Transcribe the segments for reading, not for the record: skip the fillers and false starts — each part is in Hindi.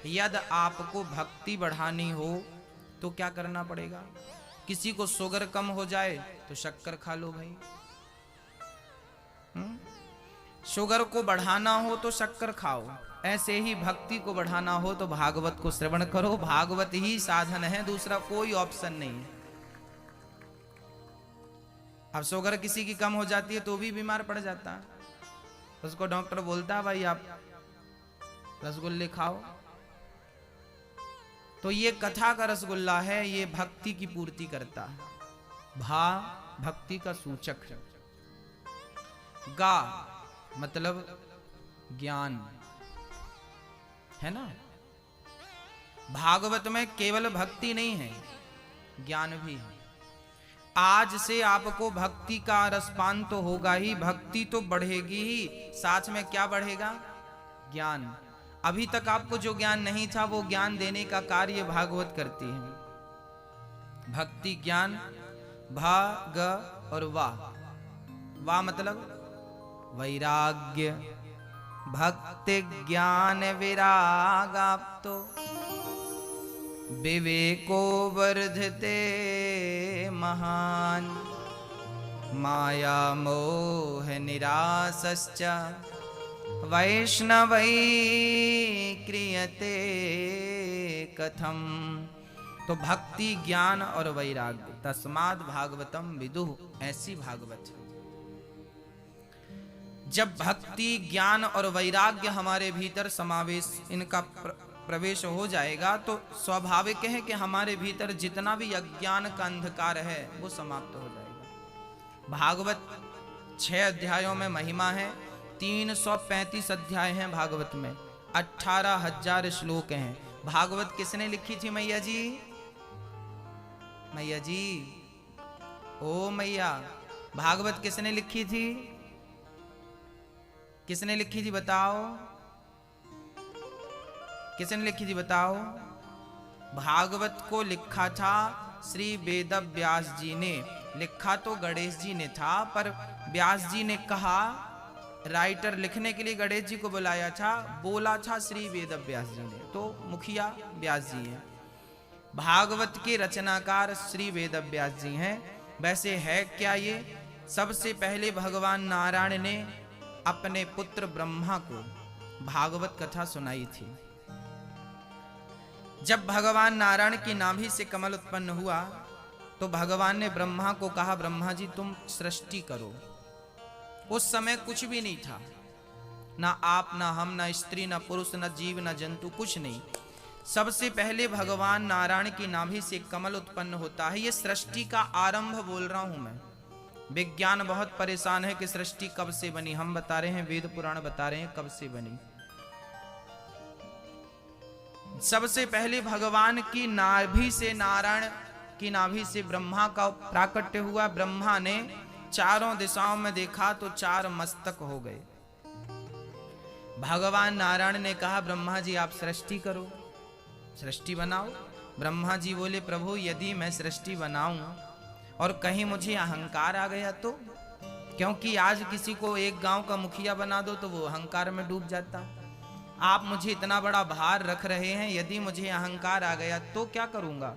यदि आपको भक्ति बढ़ानी हो तो क्या करना पड़ेगा? किसी को शुगर कम हो जाए तो शक्कर खा लो भाई। शुगर को बढ़ाना हो तो शक्कर खाओ, ऐसे ही भक्ति को बढ़ाना हो तो भागवत को श्रवण करो। भागवत ही साधन है, दूसरा कोई ऑप्शन नहीं है। अब शुगर किसी की कम हो जाती है तो भी बीमार पड़ जाता है, उसको डॉक्टर बोलता है भाई आप रसगुल्ले खाओ। तो ये कथा का रसगुल्ला है, ये भक्ति की पूर्ति करता है। भा भक्ति का सूचक है, गा मतलब ज्ञान है ना। भागवत में केवल भक्ति नहीं है, ज्ञान भी है। आज से आपको भक्ति का रसपान तो होगा ही, भक्ति तो बढ़ेगी ही, साथ में क्या बढ़ेगा? ज्ञान। अभी तक आपको जो ज्ञान नहीं था वो ज्ञान देने का कार्य भागवत करती है। भक्ति ज्ञान, भा ग और वा मतलब वैराग्य। भक्ति ज्ञान विरागाप्तो विवेको वर्धते महान। माया मोह निरासश्च वैष्णवै क्रियते कथम। तो भक्ति ज्ञान और वैराग्य, तस्माद् भागवतम विदुः, ऐसी भागवत है। जब भक्ति ज्ञान और वैराग्य हमारे भीतर समावेश, इनका प्रवेश हो जाएगा तो स्वाभाविक है कि हमारे भीतर जितना भी अज्ञान का अंधकार है वो समाप्त हो जाएगा। भागवत 6 अध्यायों में महिमा है, 335 अध्याय हैं भागवत में, 18,000 श्लोक हैं। भागवत किसने लिखी थी मैया जी? मैया जी, ओ मैया, भागवत किसने लिखी थी? किसने लिखी थी बताओ? किसने लिखी थी बताओ? भागवत को लिखा था श्री वेद व्यास जी ने। लिखा तो गणेश जी ने था, पर व्यास जी ने कहा, राइटर लिखने के लिए गणेश जी को बुलाया था, बोला था श्री वेद व्यास जी ने, तो मुखिया व्यास जी हैं। भागवत के रचनाकार श्री वेद व्यास जी हैं। वैसे है क्या ये? सबसे पहले भगवान नारायण ने अपने पुत्र ब्रह्मा को भागवत कथा सुनाई थी। जब भगवान नारायण की नाभि से कमल उत्पन्न हुआ तो भगवान ने ब्रह्मा को कहा, ब्रह्मा जी तुम सृष्टि करो। उस समय कुछ भी नहीं था, ना आप, ना हम, ना स्त्री, ना पुरुष, ना जीव, ना जंतु, कुछ नहीं। सबसे पहले भगवान नारायण की नाभि से कमल उत्पन्न होता है। ये सृष्टि का आरंभ बोल रहा हूं मैं। विज्ञान बहुत परेशान है कि सृष्टि कब से बनी। हम बता रहे हैं, वेद पुराण बता रहे हैं कब से बनी। सबसे पहले भगवान की नाभि से, नारायण की नाभि से ब्रह्मा का प्राकट्य हुआ। ब्रह्मा ने चारों दिशाओं में देखा तो 4 मस्तक हो गए। भगवान नारायण ने कहा, ब्रह्मा जी आप सृष्टि करो, सृष्टि बनाओ। ब्रह्मा जी बोले, प्रभु यदि मैं सृष्टि बनाऊं और कहीं मुझे अहंकार आ गया तो? क्योंकि आज किसी को एक गांव का मुखिया बना दो तो वो अहंकार में डूब जाता। आप मुझे इतना बड़ा भार रख रहे हैं, यदि मुझे अहंकार आ गया तो क्या करूंगा?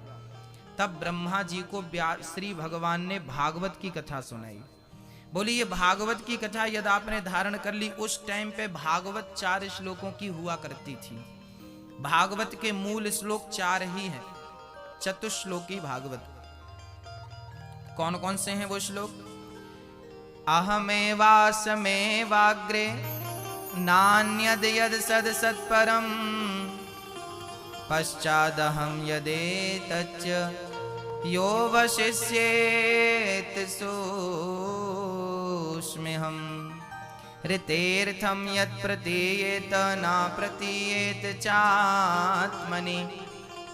तब ब्रह्मा जी को श्री भगवान ने भागवत की कथा सुनाई। बोली ये भागवत की कथा यदि आपने धारण कर ली, उस टाइम पे भागवत 4 श्लोकों की हुआ करती थी। भागवत के मूल श्लोक 4 ही हैं, चतुश्लोकी भागवत। कौन कौन से हैं वो श्लोक? अहमेवासमेवाग्रे नान्यद यद सद सत्परम पश्चादहं यदेतच्च यो वशिष्येत सोऽस्म्यहम्। ऋतेर्थं यत् प्रतीयेत न प्रतीयेत चात्मनि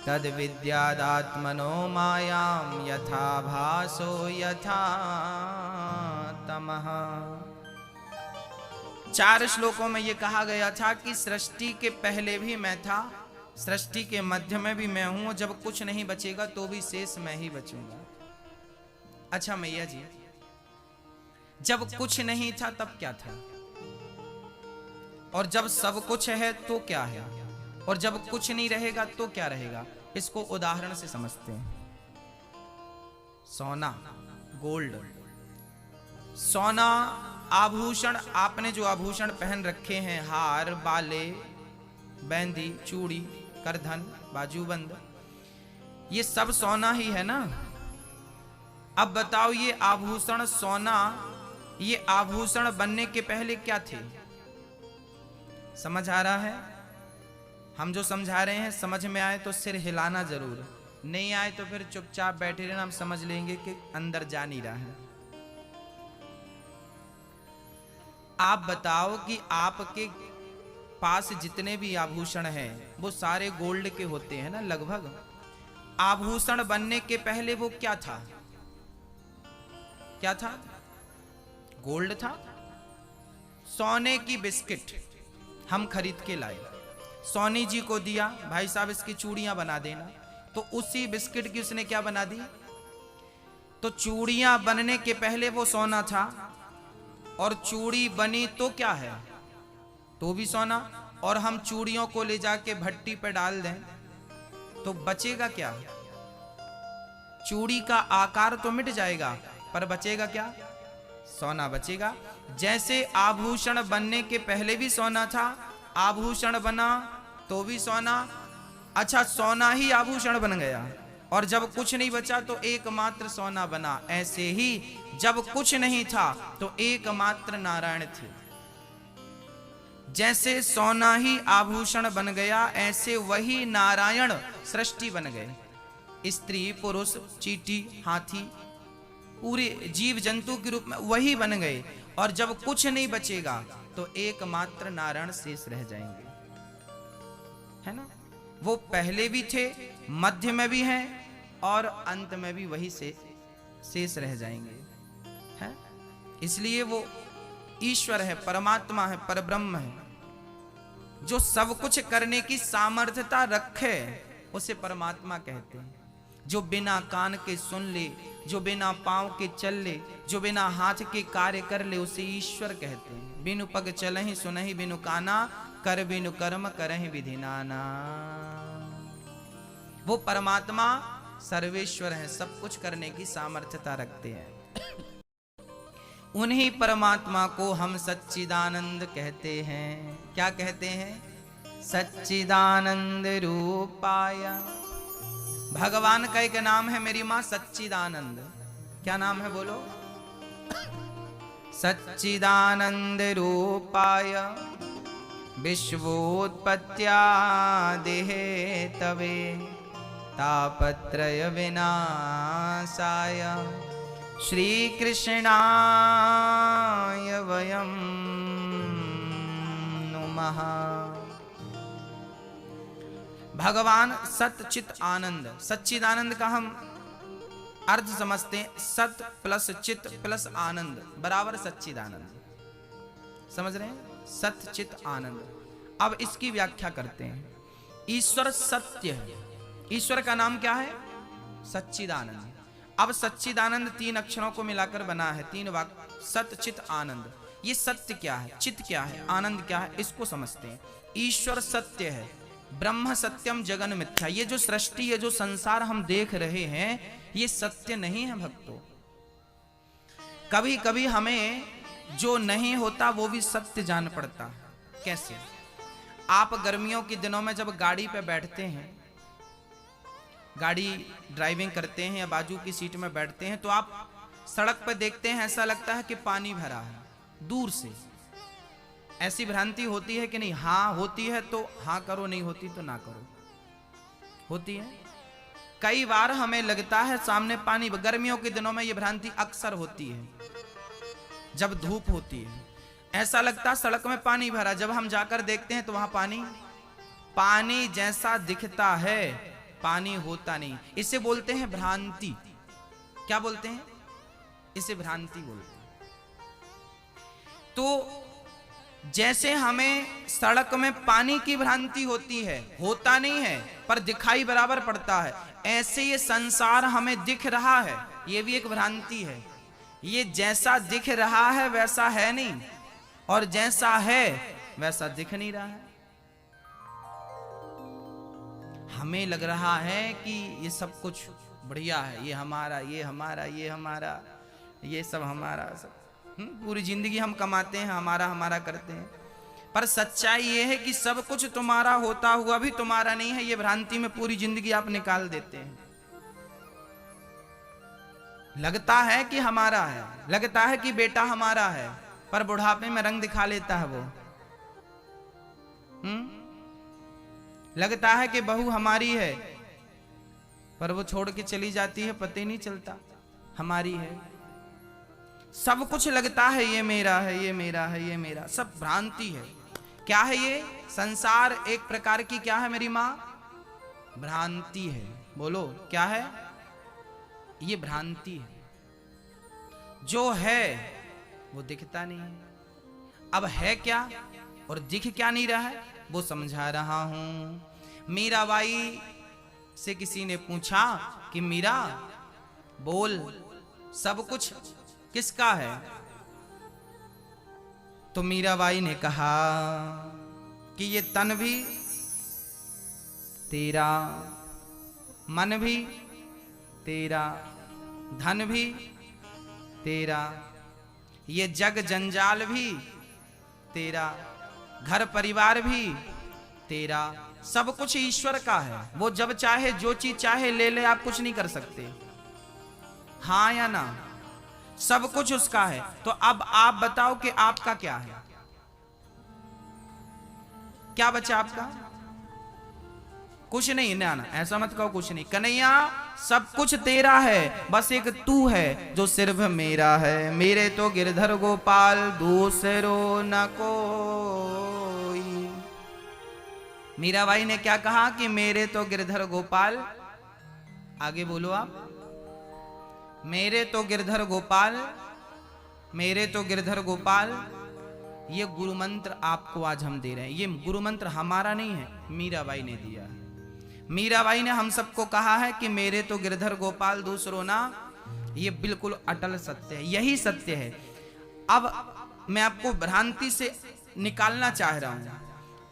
तद्विद्यादात्मनो मायां यथा भासो यथा तमः। 4 श्लोकों में ये कहा गया था कि सृष्टि के पहले भी मैं था, सृष्टि के मध्य में भी मैं हूं, जब कुछ नहीं बचेगा तो भी शेष मैं ही बचूंगा। अच्छा मैया जी, जब कुछ नहीं था तब क्या था? और जब सब कुछ है तो क्या है? और जब कुछ नहीं रहेगा तो क्या रहेगा? इसको उदाहरण से समझते हैं। सोना, गोल्ड, सोना आभूषण, आपने जो आभूषण पहन रखे हैं, हार, बाले, बेंदी, चूड़ी, करधन, बाजूबंद, ये सब सोना ही है ना। अब बताओ ये आभूषण सोना, ये आभूषण बनने के पहले क्या थे? समझ आ रहा है? हम जो समझा रहे हैं समझ में आए तो सिर हिलाना जरूर, नहीं आए तो फिर चुपचाप बैठे रहना, हम समझ लेंगे कि अंदर जा नहीं रहा है। आप बताओ कि आपके पास जितने भी आभूषण हैं वो सारे गोल्ड के होते हैं ना लगभग। आभूषण बनने के पहले वो क्या था? क्या था? गोल्ड था। सोने की बिस्किट हम खरीद के लाए, सोनी जी को दिया, भाई साहब इसकी चूड़ियां बना देना, तो उसी बिस्किट की उसने क्या बना दी? तो चूड़ियां बनने के पहले वो सोना था, और चूड़ी बनी तो क्या है? तो भी सोना। और हम चूड़ियों को ले जाके भट्टी पे डाल दें तो बचेगा क्या? चूड़ी का आकार तो मिट जाएगा, पर बचेगा क्या? सोना बचेगा। जैसे आभूषण बनने के पहले भी सोना था, आभूषण बना तो भी सोना। अच्छा, सोना ही आभूषण बन गया, और जब कुछ नहीं बचा तो एकमात्र सोना बना। ऐसे ही जब कुछ नहीं था तो एकमात्र नारायण थे। जैसे सोना ही आभूषण बन गया, ऐसे वही नारायण सृष्टि बन गए। स्त्री, पुरुष, चींटी, हाथी, पूरे जीव जंतु के रूप में वही बन गए। और जब कुछ नहीं बचेगा तो एकमात्र नारायण शेष रह जाएंगे, है ना। वो पहले भी थे, मध्य में भी हैं, और अंत में भी वही से शेष रह जाएंगे, है। इसलिए वो ईश्वर है, परमात्मा है, परब्रह्म है। जो सब कुछ करने की सामर्थ्यता रखे उसे परमात्मा कहते हैं। जो बिना कान के सुन ले, जो बिना पांव के चल ले, जो बिना हाथ के कार्य कर ले, उसे ईश्वर कहते हैं। बिनु पग चलहि सुनहि बिनु काना, कर बिनु कर्म करहि विधि नाना। वो परमात्मा सर्वेश्वर है, सब कुछ करने की सामर्थ्यता रखते हैं। उन्हीं परमात्मा को हम सच्चिदानंद कहते हैं। क्या कहते हैं? सच्चिदानंद रूपाय। भगवान का एक नाम है मेरी मां सच्चिदानंद। क्या नाम है बोलो? सच्चिदानंद रूपाय विश्वोत्पत्त्यादिः तवे तापत्रय विनाशाय श्री कृष्णाय वयं नुमः। भगवान सच्चित आनंद, सच्चिदानंद का हम अर्थ समझते हैं, सत प्लस चित प्लस आनंद बराबर सच्चिदानंद। समझ रहे हैं? सत चित आनंद। अब इसकी व्याख्या करते हैं। ईश्वर सत्य है। ईश्वर का नाम क्या है? सच्चिदानंद। अब सच्चिदानंद 3 अक्षरों को मिलाकर बना है, 3 वाक्य, सत चित आनंद। ये सत्य क्या है, चित क्या है, आनंद क्या है, इसको समझते हैं। ईश्वर सत्य है, ब्रह्म सत्यम जगन मिथ्या। ये जो सृष्टि, ये जो संसार हम देख रहे हैं, ये सत्य नहीं है भक्तों। कभी कभी हमें जो नहीं होता वो भी सत्य जान पड़ता है। कैसे? आप गर्मियों के दिनों में जब गाड़ी पे बैठते हैं, गाड़ी ड्राइविंग करते हैं या बाजू की सीट में बैठते हैं, तो आप सड़क पे देखते हैं, ऐसा लगता है कि पानी भरा है दूर से। ऐसी भ्रांति होती है कि नहीं? हाँ होती है तो हाँ करो, नहीं होती तो ना करो। होती है। कई बार हमें लगता है सामने पानी, गर्मियों के दिनों में ये भ्रांति अक्सर होती है। जब धूप होती है ऐसा लगता है सड़क में पानी भरा, जब हम जाकर देखते हैं तो वहां पानी जैसा दिखता है, पानी होता नहीं। इसे बोलते हैं भ्रांति। क्या बोलते हैं? इसे भ्रांति बोलते हैं। तो जैसे हमें सड़क में पानी की भ्रांति होती है, होता नहीं है पर दिखाई बराबर पड़ता है, ऐसे ये संसार हमें दिख रहा है, ये भी एक भ्रांति है। ये जैसा दिख रहा है वैसा है नहीं, और जैसा है वैसा दिख नहीं रहा है। हमें लग रहा है कि ये सब कुछ बढ़िया है, ये हमारा, ये हमारा, ये हमारा, ये सब हमारा, सब पूरी जिंदगी हम कमाते हैं, हमारा हमारा करते हैं। पर सच्चाई ये है कि सब कुछ तुम्हारा होता हुआ भी तुम्हारा नहीं है। ये भ्रांति में पूरी जिंदगी आप निकाल देते हैं। लगता है कि हमारा है, लगता है कि बेटा हमारा है, पर बुढ़ापे में रंग दिखा लेता है वो। लगता है कि बहू हमारी है, पर वो छोड़ के चली जाती है, पता ही नहीं चलता हमारी है। सब कुछ लगता है ये मेरा है, ये मेरा है, ये मेरा, सब भ्रांति है। क्या है ये संसार? एक प्रकार की क्या है मेरी माँ? भ्रांति है। बोलो क्या है? ये भ्रांति है। जो है वो दिखता नहीं है। अब है क्या और दिख क्या नहीं रहा है वो समझा रहा हूं। मीराबाई से किसी ने पूछा कि मीरा बोल, सब कुछ किसका है? तो मीराबाई ने कहा कि ये तन भी तेरा, मन भी तेरा, धन भी तेरा, ये जग जंजाल भी तेरा, घर परिवार भी तेरा, सब कुछ ईश्वर का है। वो जब चाहे जो चीज चाहे ले ले, आप कुछ नहीं कर सकते। हाँ या ना? सब कुछ उसका है। तो अब आप बताओ कि आपका क्या है? क्या बचा आपका? कुछ नहीं। ना ना, ऐसा मत कहो कुछ नहीं। कन्हैया सब कुछ तेरा है, बस एक तू है जो सिर्फ मेरा है। मेरे तो गिरधर गोपाल दूसरो न कोई। मीराबाई ने क्या कहा कि मेरे तो गिरधर गोपाल, आगे बोलो आप, मेरे तो गिरधर गोपाल, मेरे तो गिरधर गोपाल। ये गुरु मंत्र आपको आज हम दे रहे हैं। ये गुरु मंत्र हमारा नहीं है, मीराबाई ने दिया है। मीराबाई ने हम सबको कहा है कि मेरे तो गिरधर गोपाल दूसरो ना। ये बिल्कुल अटल सत्य है, यही सत्य है। अब मैं आपको भ्रांति से निकालना चाह रहा हूं।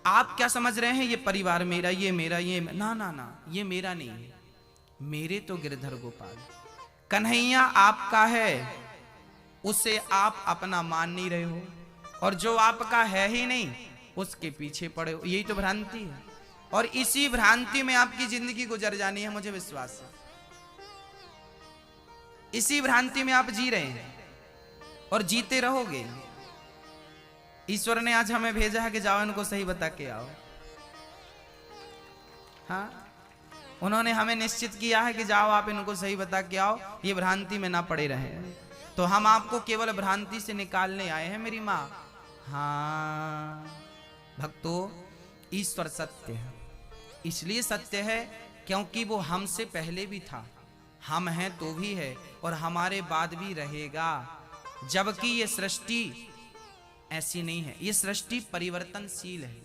आप क्या समझ रहे हैं? ये परिवार मेरा, ये मेरा, ये ना ना ना, ये मेरा नहीं है। मेरे तो गिरधर गोपाल, कन्हैया आपका है, उसे आप अपना मान नहीं रहे हो, और जो आपका है ही नहीं उसके पीछे पड़े हो। यही तो भ्रांति है, और इसी भ्रांति में आपकी जिंदगी गुजर जानी है, मुझे विश्वास है। इसी भ्रांति में आप जी रहे हैं और जीते रहोगे। ईश्वर ने आज हमें भेजा है कि जाओ इनको सही बता के आओ। हाँ, उन्होंने हमें निश्चित किया है कि जाओ आप इनको सही बता के आओ, ये भ्रांति में ना पड़े रहे। तो हम आपको केवल भ्रांति से निकालने आए हैं मेरी माँ। हाँ भक्तों, ईश्वर सत्य है। इसलिए सत्य है क्योंकि वो हमसे पहले भी था, हम हैं तो भी है, और हमारे बाद भी रहेगा। जबकि ये सृष्टि ऐसी नहीं है, ये सृष्टि परिवर्तनशील है।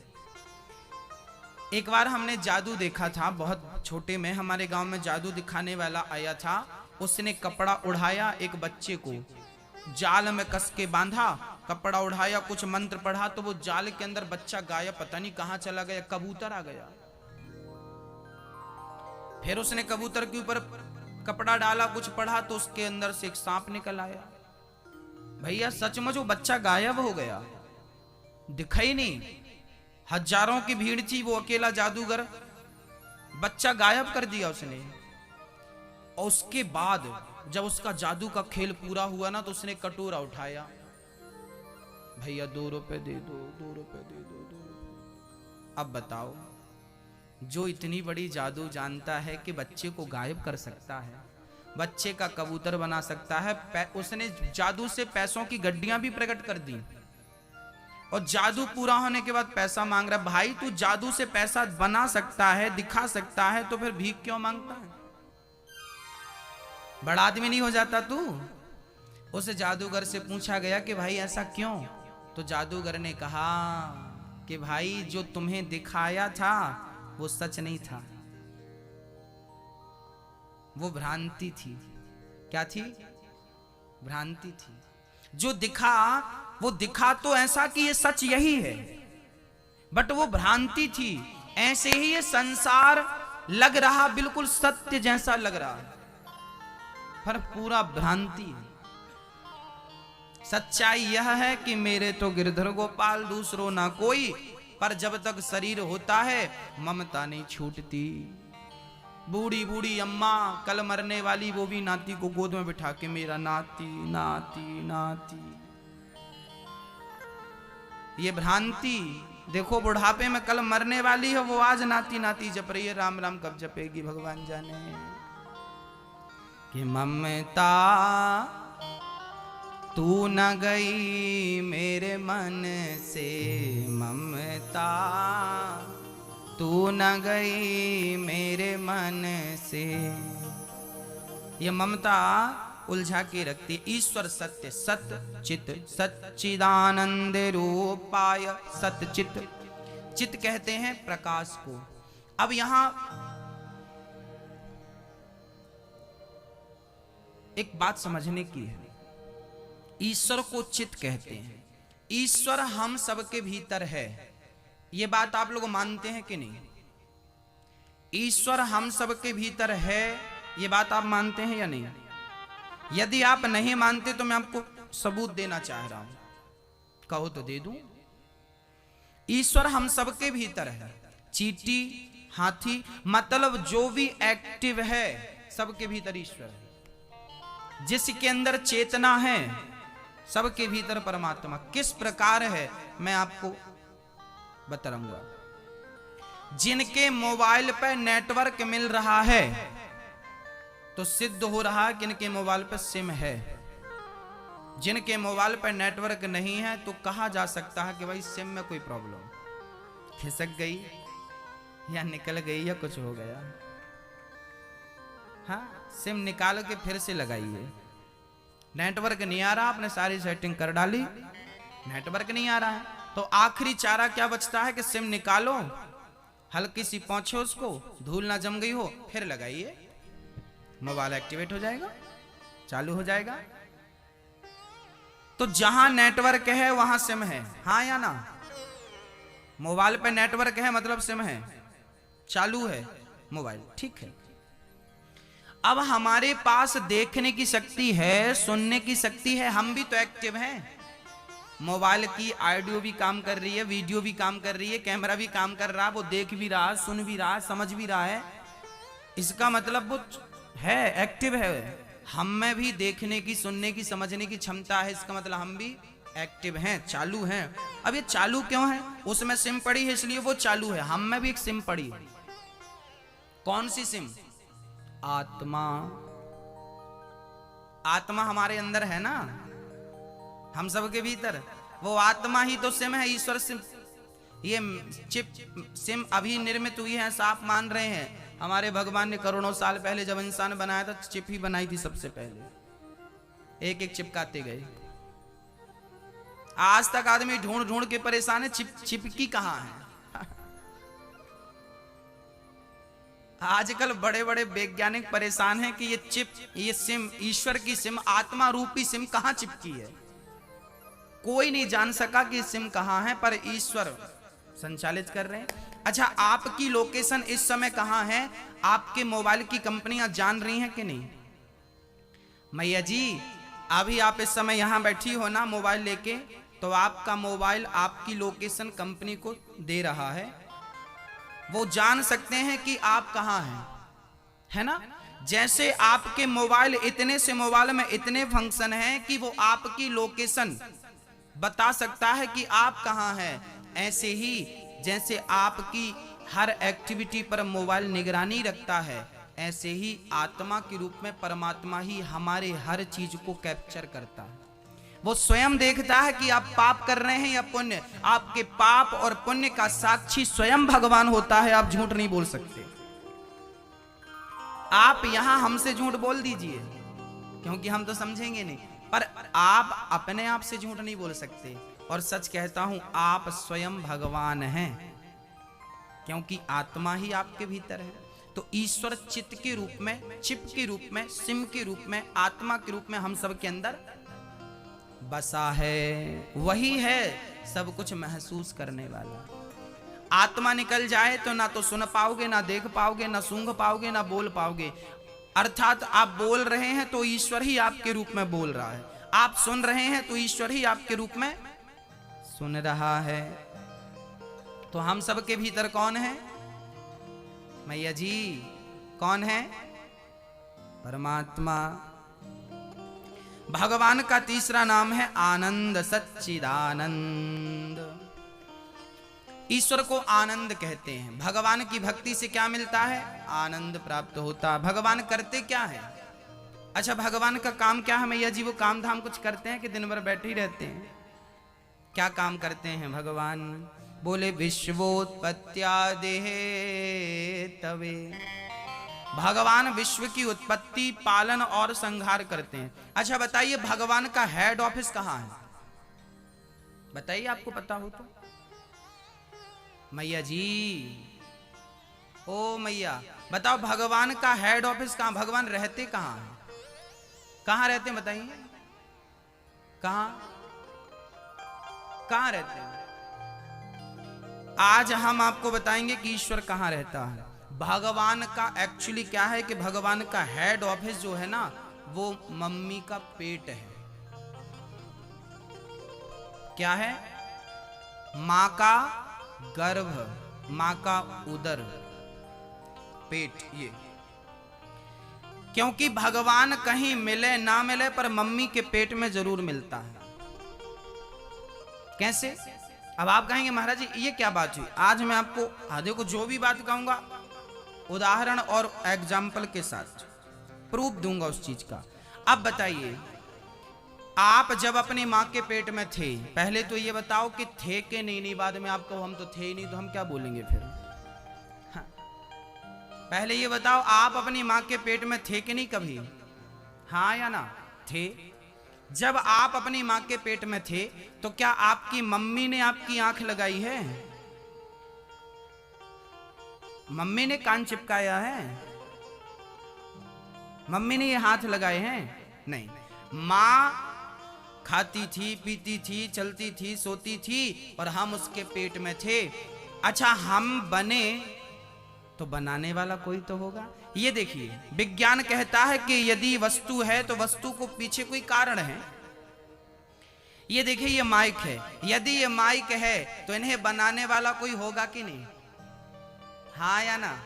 एक बार हमने जादू देखा था, बहुत छोटे में हमारे गांव में जादू दिखाने वाला आया था। उसने कपड़ा उड़ाया, एक बच्चे को जाल में कस के बांधा, कपड़ा उड़ाया, कुछ मंत्र पढ़ा, तो वो जाल के अंदर बच्चा गायब, पता नहीं कहां चला गया, कबूतर आ गया। फिर उसने कबूतर के ऊपर कपड़ा डाला, कुछ पढ़ा, तो उसके अंदर से एक सांप निकल आया। भैया सचमुच वो बच्चा गायब हो गया, दिखा ही नहीं। हजारों की भीड़ थी, वो अकेला जादूगर, बच्चा गायब कर दिया उसने। और उसके बाद जब उसका जादू का खेल पूरा हुआ ना, तो उसने कटोरा उठाया, भैया 2 रुपए दे दो, 2 रुपए दे दो, 2 रुपए। अब बताओ, जो इतनी बड़ी जादू जानता है कि बच्चे को गायब कर सकता है, बच्चे का कबूतर बना सकता है, उसने जादू से पैसों की गड्डियां भी प्रकट कर दी, और जादू पूरा होने के बाद पैसा मांग रहा है। भाई तू जादू से पैसा बना सकता है, दिखा सकता है, तो फिर भीख क्यों मांगता है? बड़ा आदमी नहीं हो जाता तू? उस जादूगर से पूछा गया कि भाई ऐसा क्यों? तो जादूगर ने कहा कि भाई जो तुम्हें दिखाया था वो सच नहीं था, वो भ्रांति थी। क्या थी? भ्रांति थी। जो दिखा वो दिखा तो ऐसा कि ये सच यही है, बट वो भ्रांति थी। ऐसे ही ये संसार लग रहा बिल्कुल सत्य जैसा लग रहा है, पर पूरा भ्रांति है। सच्चाई यह है कि मेरे तो गिरधर गोपाल दूसरो ना कोई, पर जब तक शरीर होता है ममता नहीं छूटती। बूढ़ी बूढ़ी अम्मा कल मरने वाली, वो भी नाती को गोद में बिठा के मेरा नाती नाती नाती। ये भ्रांति देखो, बुढ़ापे में कल मरने वाली है, वो आज नाती नाती जप रही है। राम राम कब जपेगी भगवान जाने। कि ममता तू न गई मेरे मन से, ममता तू न गई मेरे मन से। ये ममता उलझा के रखती है। ईश्वर सत्य, सत चित सच्चिदानंद रूपाय सत चित। चित कहते हैं प्रकाश को। अब यहां एक बात समझने की है, ईश्वर को चित कहते हैं। ईश्वर हम सबके भीतर है, ये बात आप लोग मानते हैं कि नहीं? ईश्वर हम सबके भीतर है, ये बात आप मानते हैं या नहीं? यदि आप नहीं मानते तो मैं आपको सबूत देना चाह रहा हूं, कहो तो दे दूं। ईश्वर हम सबके भीतर है। चींटी, हाथी, मतलब जो भी एक्टिव है सबके भीतर ईश्वर है। जिसके अंदर चेतना है सबके भीतर परमात्मा। किस प्रकार है मैं आपको बताऊंगा। जिनके मोबाइल पर नेटवर्क मिल रहा है तो सिद्ध हो रहा है कि इनके मोबाइल पर सिम है। जिनके मोबाइल पर नेटवर्क नहीं है तो कहा जा सकता है कि भाई सिम में कोई प्रॉब्लम, खिसक गई या निकल गई या कुछ हो गया। हाँ, सिम निकाल के फिर से लगाइए। नेटवर्क नहीं आ रहा, आपने सारी सेटिंग कर डाली, नेटवर्क नहीं आ रहा है, तो आखिरी चारा क्या बचता है कि सिम निकालो, हल्की सी पोंछो उसको, धूल ना जम गई हो, फिर लगाइए, मोबाइल एक्टिवेट हो जाएगा, चालू हो जाएगा। तो जहां नेटवर्क है वहां सिम है, हाँ या ना? मोबाइल पे नेटवर्क है मतलब सिम है, चालू है मोबाइल, ठीक है। अब हमारे पास देखने की शक्ति है, सुनने की शक्ति है, हम भी तो एक्टिव हैं। मोबाइल की ऑडियो भी काम कर रही है, वीडियो भी काम कर रही है, कैमरा भी काम कर रहा है, वो देख भी रहा है, सुन भी रहा है, समझ भी रहा है। इसका मतलब वो है, एक्टिव है। हम में भी देखने की, सुनने की, समझने की क्षमता है, इसका मतलब हम भी एक्टिव हैं, चालू हैं। अब ये चालू क्यों है? उसमें सिम पड़ी है इसलिए वो चालू है, हम में भी एक सिम पड़ी है। कौन सी सिम? आत्मा। आत्मा हमारे अंदर है ना, हम सबके भीतर। वो आत्मा ही तो सिम है, ईश्वर सिम। ये चिप सिम अभी निर्मित हुई है, ऐसा आप मान रहे हैं। हमारे भगवान ने करोड़ों साल पहले जब इंसान बनाया था, चिप ही बनाई थी सबसे पहले। एक एक चिपकाते गए। आज तक आदमी ढूंढ ढूंढ के परेशान है, चिपकी कहां है। आजकल बड़े बड़े वैज्ञानिक परेशान हैं कि ये चिप, ये सिम, ईश्वर की सिम, आत्मा रूपी सिम कहां चिपकी है। कोई नहीं जान सका कि सिम कहां है, पर ईश्वर संचालित कर रहे हैं। अच्छा, आपकी लोकेशन इस समय कहां है, आपके मोबाइल की कंपनियां जान रही हैं कि नहीं? मैया जी, अभी आप इस समय यहां बैठी हो ना मोबाइल लेके, तो आपका मोबाइल आपकी लोकेशन कंपनी को दे रहा है। वो जान सकते हैं कि आप कहां हैं, है ना? जैसे आपके मोबाइल, इतने से मोबाइल में इतने फंक्शन हैं कि वो आपकी लोकेशन बता सकता है कि आप कहां हैं। ऐसे ही जैसे आपकी हर एक्टिविटी पर मोबाइल निगरानी रखता है, ऐसे ही आत्मा के रूप में परमात्मा ही हमारे हर चीज को कैप्चर करता है। वो स्वयं देखता है कि आप पाप कर रहे हैं या पुण्य। आपके पाप और पुण्य का साक्षी स्वयं भगवान होता है, आप झूठ नहीं बोल सकते। आप यहां हमसे झूठ बोल दीजिए, क्योंकि हम तो समझेंगे नहीं, पर आप अपने आप से झूठ नहीं बोल सकते। और सच कहता हूं, आप स्वयं भगवान हैं, क्योंकि आत्मा ही आपके भीतर है। तो ईश्वर चित्त के रूप में, चिप के रूप में, सिम के रूप में, आत्मा के रूप में हम सब के अंदर बसा है। वही है सब कुछ महसूस करने वाला। आत्मा निकल जाए तो ना तो सुन पाओगे, ना देख पाओगे, ना सूंघ पाओगे, ना बोल पाओगे। अर्थात आप बोल रहे हैं तो ईश्वर ही आपके रूप में बोल रहा है, आप सुन रहे हैं तो ईश्वर ही आपके रूप में सुन रहा है। तो हम सबके भीतर कौन है? मैया जी कौन है? परमात्मा। भगवान का तीसरा नाम है आनंद, सच्चिदानंद। ईश्वर को आनंद कहते हैं। भगवान की भक्ति से क्या मिलता है? आनंद प्राप्त होता। भगवान करते क्या है? अच्छा, भगवान का काम क्या है मैया जी? वो काम धाम कुछ करते हैं कि दिन भर बैठे ही रहते हैं? क्या काम करते हैं भगवान? बोले विश्वोत्पत्त्यादेः तवे। भगवान विश्व की उत्पत्ति, पालन और संहार करते हैं। अच्छा बताइए, भगवान का हेड ऑफिस कहाँ है? बताइए, आपको पता हो तो। मैया जी, ओ मैया बताओ, भगवान का हेड ऑफिस कहाँ? भगवान रहते कहाँ हैं? कहाँ रहते हैं बताइए? कहाँ कहाँ रहते हैं? आज हम आपको बताएंगे कि ईश्वर कहाँ रहता है। भगवान का एक्चुअली क्या है कि भगवान का हेड ऑफिस जो है ना, वो मम्मी का पेट है। क्या है? मां का गर्भ, मां का उदर, पेट। ये क्योंकि भगवान कहीं मिले ना मिले पर मम्मी के पेट में जरूर मिलता है। कैसे? अब आप कहेंगे महाराज जी ये क्या बात हुई? आज मैं आपको आधे को जो भी बात कहूंगा उदाहरण और एग्जाम्पल के साथ प्रूफ दूंगा उस चीज का। अब बताइए, आप जब अपनी माँ के पेट में थे, पहले तो ये बताओ कि थे कि नहीं? बाद में आपको हम तो थे ही नहीं, तो हम क्या बोलेंगे फिर? हाँ। पहले ये बताओ, आप अपनी माँ के पेट में थे कि नहीं कभी? हाँ या ना? थे। जब आप अपनी माँ के पेट में थे तो क्या आपकी मम्मी ने आपकी आंख लगाई है? मम्मी ने कान चिपकाया है? मम्मी ने ये हाथ लगाए हैं? नहीं। माँ खाती थी, पीती थी, चलती थी, सोती थी और हम उसके पेट में थे। अच्छा, हम बने तो बनाने वाला कोई तो होगा। ये देखिए, विज्ञान कहता है कि यदि वस्तु है तो वस्तु को पीछे कोई कारण है। ये देखिए, ये माइक है, यदि ये माइक है तो इन्हें बनाने वाला कोई होगा कि नहीं? हाँ या ना?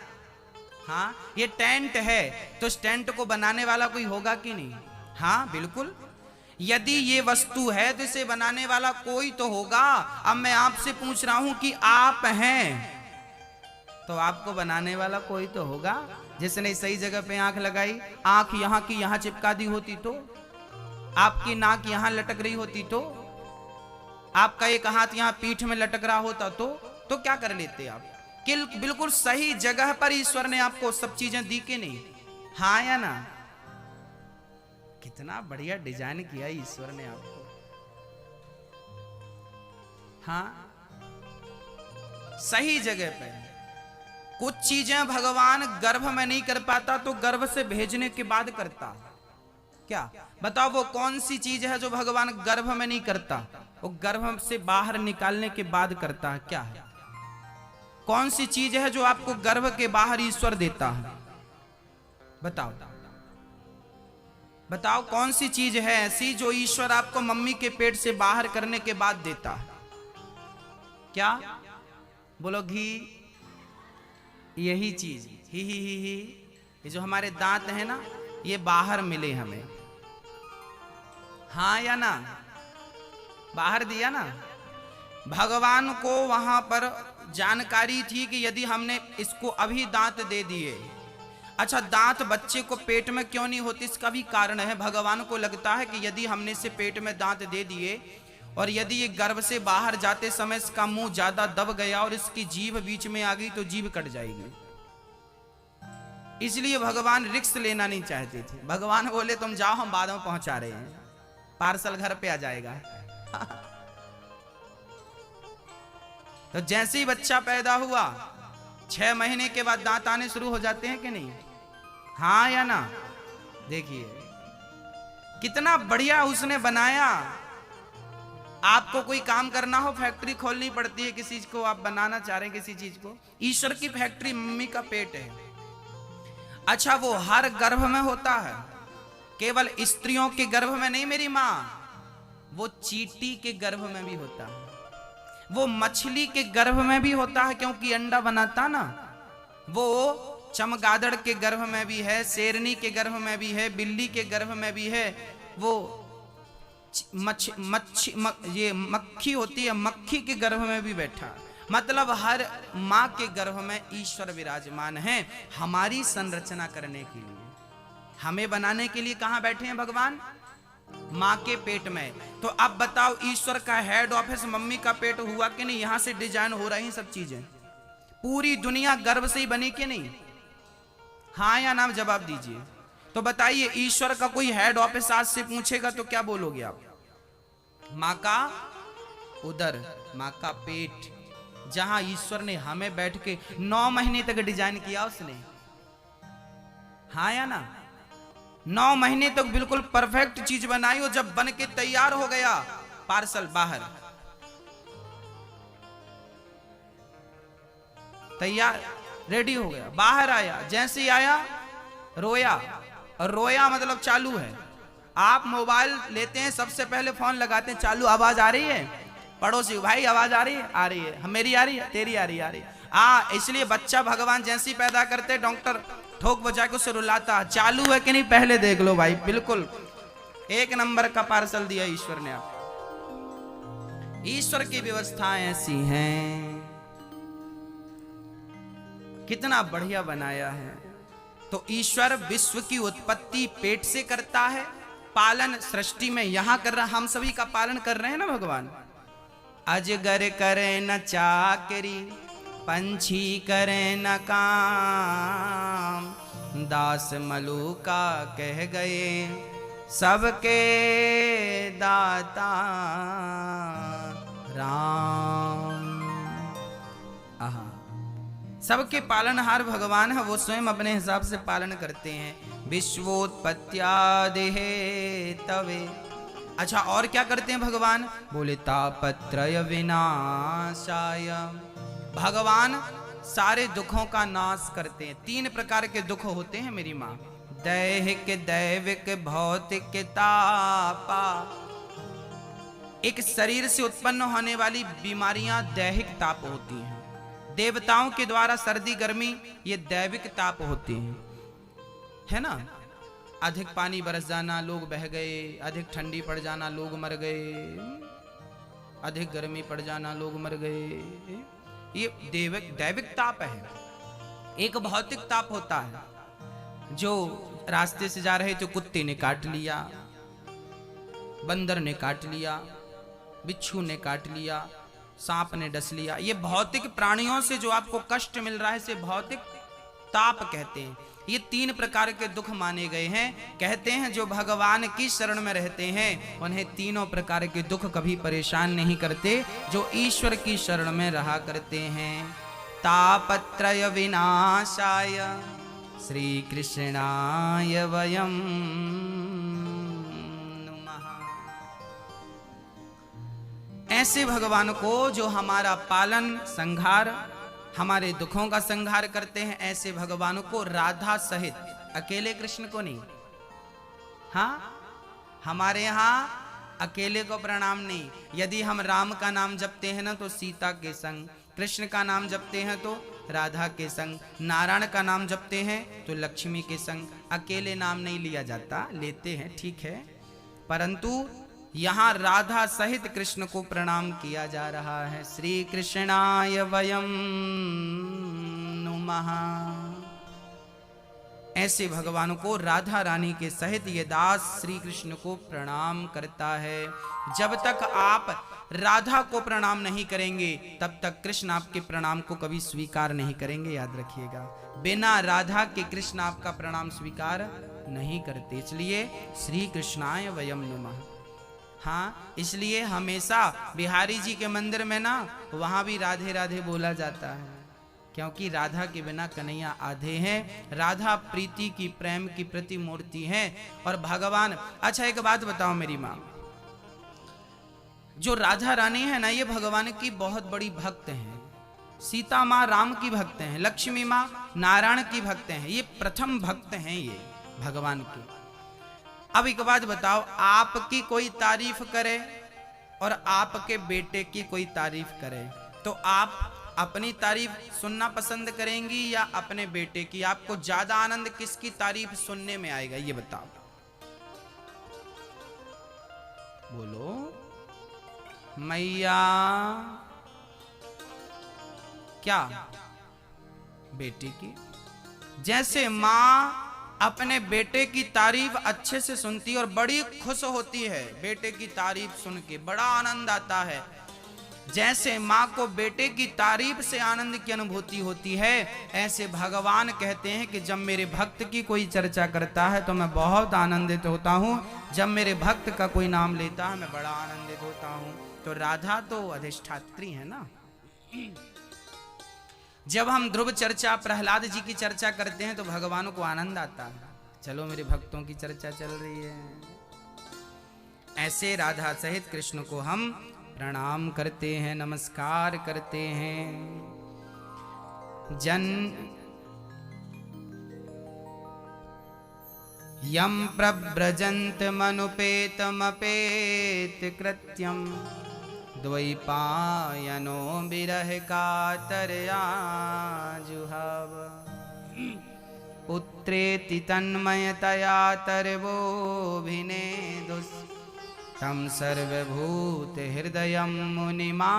हाँ। ये टेंट है तो इस टेंट को बनाने वाला कोई होगा कि नहीं? हाँ बिल्कुल। यदि ये वस्तु है तो इसे बनाने वाला कोई तो होगा। अब मैं आपसे पूछ रहा हूं कि आप हैं तो आपको बनाने वाला कोई तो होगा। जिसने सही जगह पे आंख लगाई, आंख यहां की यहां चिपका दी होती तो, आपकी नाक यहां लटक रही होती तो, आपका एक हाथ यहां पीठ में लटक रहा होता तो क्या कर लेते आप? बिल्कुल सही जगह पर ईश्वर ने आपको सब चीजें दी कि नहीं? हाँ या ना? कितना बढ़िया डिजाइन किया ईश्वर ने आपको। हाँ, सही जगह पे। कुछ चीजें भगवान गर्भ में नहीं कर पाता तो गर्भ से भेजने के बाद करता। क्या बताओ, वो कौन सी चीज है जो भगवान गर्भ में नहीं करता? वो गर्भ से बाहर निकालने के बाद करता है। क्या है? कौन सी चीज है जो आपको गर्भ के बाहर ईश्वर देता है? बताओ बताओ, कौन सी चीज है ऐसी जो ईश्वर आपको मम्मी के पेट से बाहर करने के बाद देता है? क्या बोलो? घी। यही चीज ही। ये जो हमारे दांत है ना, ये बाहर मिले हमें। हाँ या ना? बाहर दिया ना। भगवान को वहां पर जानकारी थी कि यदि हमने इसको अभी दांत दे दिए। अच्छा, दांत बच्चे को पेट में क्यों नहीं होते? इसका भी कारण है। भगवान को लगता है कि यदि हमने इसे पेट में दांत दे दिए और यदि ये गर्भ से बाहर जाते समय इसका मुंह ज्यादा दब गया और इसकी जीभ बीच में आ गई तो जीभ कट जाएगी। इसलिए भगवान रिस्क लेना नहीं चाहते थे। भगवान बोले तुम जाओ, हम बाद में पहुंचा रहे हैं, पार्सल घर पे आ जाएगा। तो जैसे ही बच्चा पैदा हुआ, 6 महीने के बाद दांत आने शुरू हो जाते हैं कि नहीं? हाँ या ना? देखिए कितना बढ़िया उसने बनाया। आपको कोई काम करना हो, फैक्ट्री खोलनी पड़ती है किसी चीज को, आप बनाना चाह रहे हैं किसी चीज को, ईश्वर की फैक्ट्री मम्मी का पेट है। अच्छा, वो हर गर्भ में होता है, केवल स्त्रियों के गर्भ में नहीं मेरी माँ, वो चींटी के गर्भ में भी होता है, वो मछली के गर्भ में भी होता है, क्योंकि अंडा बनाता ना, वो चमगादड़ के गर्भ में भी है, शेरनी के गर्भ में भी है, बिल्ली के गर्भ में भी है, वो ये मक्खी होती है, मक्खी के गर्भ में भी बैठा। मतलब हर माँ के गर्भ में ईश्वर विराजमान है, हमारी संरचना करने के लिए, हमें बनाने के लिए कहाँ बैठे हैं भगवान? माँ के पेट में। तो अब बताओ, ईश्वर का हेड ऑफिस मम्मी का पेट हुआ कि नहीं? यहां से डिजाइन हो रही सब चीजें, पूरी दुनिया गर्भ से ही बनी कि नहीं? हाँ या ना जवाब दीजिए। तो बताइए, ईश्वर का कोई हेड ऑफिस आज से पूछेगा तो क्या बोलोगे आप? माँ का उदर, माँ का पेट, जहां ईश्वर ने हमें बैठ के 9 महीने तक डिजाइन किया उसने, हाँ या ना? 9 महीने तक बिल्कुल परफेक्ट चीज बनाई, और जब बन के तैयार हो गया, पार्सल बाहर तैयार रेडी हो गया, बाहर आया, जैसे ही आया रोया, और रोया मतलब चालू है। आप मोबाइल लेते हैं, सबसे पहले फोन लगाते हैं, चालू, आवाज आ रही है, पड़ोसी भाई आवाज आ रही है, आ रही है, मेरी आ रही है, तेरी आ रही है, आ रही है। इसलिए बच्चा भगवान जैसी पैदा करते, डॉक्टर ठोक बजा के उसे रुलाता, चालू है कि नहीं पहले देख लो भाई, बिल्कुल 1 नंबर का पार्सल दिया ईश्वर ने आप। ईश्वर की व्यवस्थाएं ऐसी हैं, कितना बढ़िया बनाया है। तो ईश्वर विश्व की उत्पत्ति पेट से करता है, पालन सृष्टि में यहां कर रहा, हम सभी का पालन कर रहे हैं ना भगवान। अजगर करे न चाकरी, पंछी करे न काम, दास मलूका कह गए सबके दाता राम। आहा, सबके पालनहार भगवान है, वो स्वयं अपने हिसाब से पालन करते हैं। विश्वोत्पत्त्यादेः तवे। अच्छा, और क्या करते हैं भगवान? बोले तापत्रय विनाशाय। भगवान सारे दुखों का नाश करते हैं। 3 प्रकार के दुख होते हैं मेरी माँ, दैहिक, दैविक, भौतिक तापा। एक शरीर से उत्पन्न होने वाली बीमारियां दैहिक ताप होती हैं, देवताओं के द्वारा सर्दी गर्मी ये दैविक ताप होते हैं, है ना? अधिक पानी बरस जाना, लोग बह गए, अधिक ठंडी पड़ जाना, लोग मर गए, अधिक गर्मी पड़ जाना, लोग मर गए, ये दैविक ताप है। एक भौतिक ताप होता है, जो रास्ते से जा रहे तो कुत्ते ने काट लिया, बंदर ने काट लिया, बिच्छू ने काट लिया, सांप ने डस लिया, ये भौतिक प्राणियों से जो आपको कष्ट मिल रहा है इसे भौतिक ताप कहते हैं। ये 3 प्रकार के दुख माने गए हैं। कहते हैं जो भगवान की शरण में रहते हैं उन्हें तीनों प्रकार के दुख कभी परेशान नहीं करते, जो ईश्वर की शरण में रहा करते हैं। तापत्रय विनाशाय श्री कृष्णाय वयम नमः। ऐसे भगवान को जो हमारा पालन संहार, हमारे दुखों का संहार करते हैं, ऐसे भगवान को राधा सहित, अकेले कृष्ण को नहीं। हाँ, हमारे यहाँ अकेले को प्रणाम नहीं। यदि हम राम का नाम जपते हैं ना तो सीता के संग, कृष्ण का नाम जपते हैं तो राधा के संग, नारायण का नाम जपते हैं तो लक्ष्मी के संग। अकेले नाम नहीं लिया जाता, लेते हैं ठीक है, परंतु यहाँ राधा सहित कृष्ण को प्रणाम किया जा रहा है। श्री कृष्णाय वयम नुमः। ऐसे भगवान को राधा रानी के सहित ये दास श्री कृष्ण को प्रणाम करता है। जब तक आप राधा को प्रणाम नहीं करेंगे तब तक कृष्ण आपके प्रणाम को कभी स्वीकार नहीं करेंगे, याद रखिएगा। बिना राधा के कृष्ण आपका प्रणाम स्वीकार नहीं करते, इसलिए श्री कृष्णाय वयम नुमः। हाँ, इसलिए हमेशा बिहारी जी के मंदिर में ना वहां भी राधे राधे बोला जाता है, क्योंकि राधा के बिना कन्हैया आधे हैं। राधा प्रीति की, प्रेम की प्रतिमूर्ति है। और भगवान, अच्छा एक बात बताओ मेरी माँ, जो राधा रानी है ना, ये भगवान की बहुत बड़ी भक्त हैं। सीता माँ राम की भक्त हैं, लक्ष्मी माँ नारायण की भक्त हैं, ये प्रथम भक्त हैं ये भगवान के। अब एक बात बताओ, आपकी कोई तारीफ करे और आपके बेटे की कोई तारीफ करे, तो आप अपनी तारीफ सुनना पसंद करेंगी या अपने बेटे की? आपको ज्यादा आनंद किसकी तारीफ सुनने में आएगा, ये बताओ, बोलो मैया। क्या? बेटे की। जैसे माँ अपने बेटे की तारीफ अच्छे से सुनती और बड़ी खुश होती है, बेटे की तारीफ सुन के बड़ा आनंद आता है, जैसे माँ को बेटे की तारीफ से आनंद की अनुभूति होती है, ऐसे भगवान कहते हैं कि जब मेरे भक्त की कोई चर्चा करता है तो मैं बहुत आनंदित होता हूँ, जब मेरे भक्त का कोई नाम लेता है मैं बड़ा आनंदित होता हूँ। तो राधा तो अधिष्ठात्री है ना। जब हम ध्रुव चर्चा, प्रहलाद जी की चर्चा करते हैं तो भगवान को आनंद आता है, चलो मेरे भक्तों की चर्चा चल रही है। ऐसे राधा सहित कृष्ण को हम प्रणाम करते हैं, नमस्कार करते हैं। जन यम प्रव्रजंत मनुपेतमपेत कृत्यम द्वैपायनो विरह कातरया जुहाव पुत्रेति तन्मयतया तरवोभिनेदुस् तम सर्वभूत हृदयं मुनिमानतोस्मि।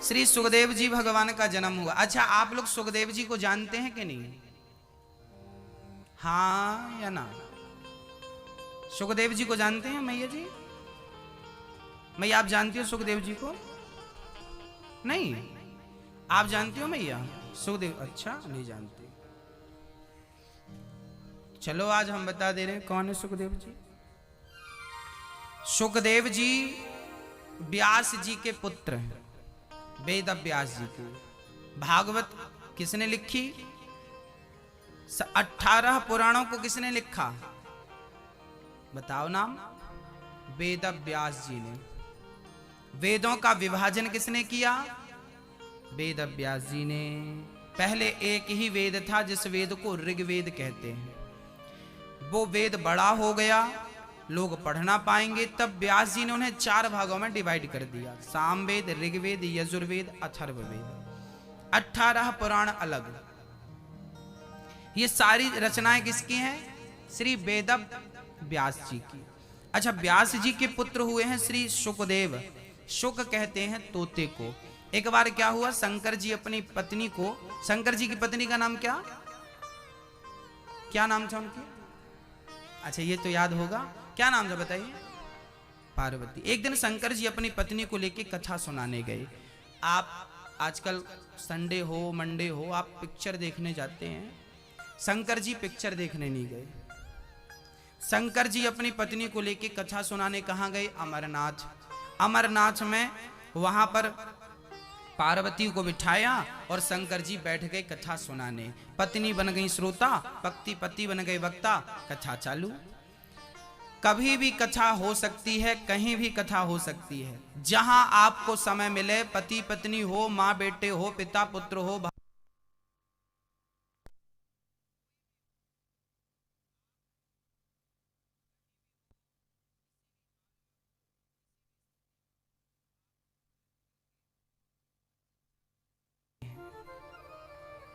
श्री सुखदेव जी भगवान का जन्म हुआ। अच्छा, आप लोग सुखदेव जी को जानते हैं कि नहीं? हाँ या ना? सुखदेव जी को जानते हैं मैया जी? मैया आप जानती हो सुखदेव जी को? नहीं, आप जानती हो मैया सुखदेव? अच्छा, नहीं जानती। चलो आज हम बता दे रहे हैं कौन है सुखदेव जी। सुखदेव जी व्यास जी के पुत्र हैं, वेद व्यास जी के। भागवत किसने लिखी? 18 पुराणों को किसने लिखा? बताओ नाम। वेद व्यास जी ने। वेदों का विभाजन किसने किया? वेद व्यास जी ने। पहले एक ही वेद था जिस वेद को ऋग्वेद कहते हैं, वो वेद बड़ा हो गया, लोग पढ़ना पाएंगे, तब व्यास जी ने उन्हें 4 भागों में डिवाइड कर दिया, सामवेद, ऋग्वेद, यजुर्वेद, अथर्ववेद। 18 पुराण अलग। ये सारी रचनाएं किसकी हैं? श्री वेद व्यास जी की। अच्छा, व्यास जी के पुत्र हुए हैं श्री सुखदेव। शुक कहते हैं तोते को। एक बार क्या हुआ, शंकर जी अपनी पत्नी को, शंकर जी की पत्नी का नाम क्या नाम था उनकी? अच्छा, ये तो याद होगा, क्या नाम था बताइए? पार्वती। एक दिन शंकर जी अपनी पत्नी को लेकर कथा सुनाने गए। आप आजकल संडे हो, मंडे हो, आप पिक्चर देखने जाते हैं, शंकर जी पिक्चर देखने नहीं गए। शंकर जी अपनी पत्नी को लेकर कथा सुनाने कहाँ गए? अमरनाथ। अमरनाथ में वहां पर पार्वती को बिठाया और शंकर जी बैठ गए कथा सुनाने। पत्नी बन गई श्रोता, पति बन गए वक्ता, कथा चालू। कभी भी कथा हो सकती है, कहीं भी कथा हो सकती है, जहां आपको समय मिले, पति पत्नी हो, माँ बेटे हो, पिता पुत्र हो,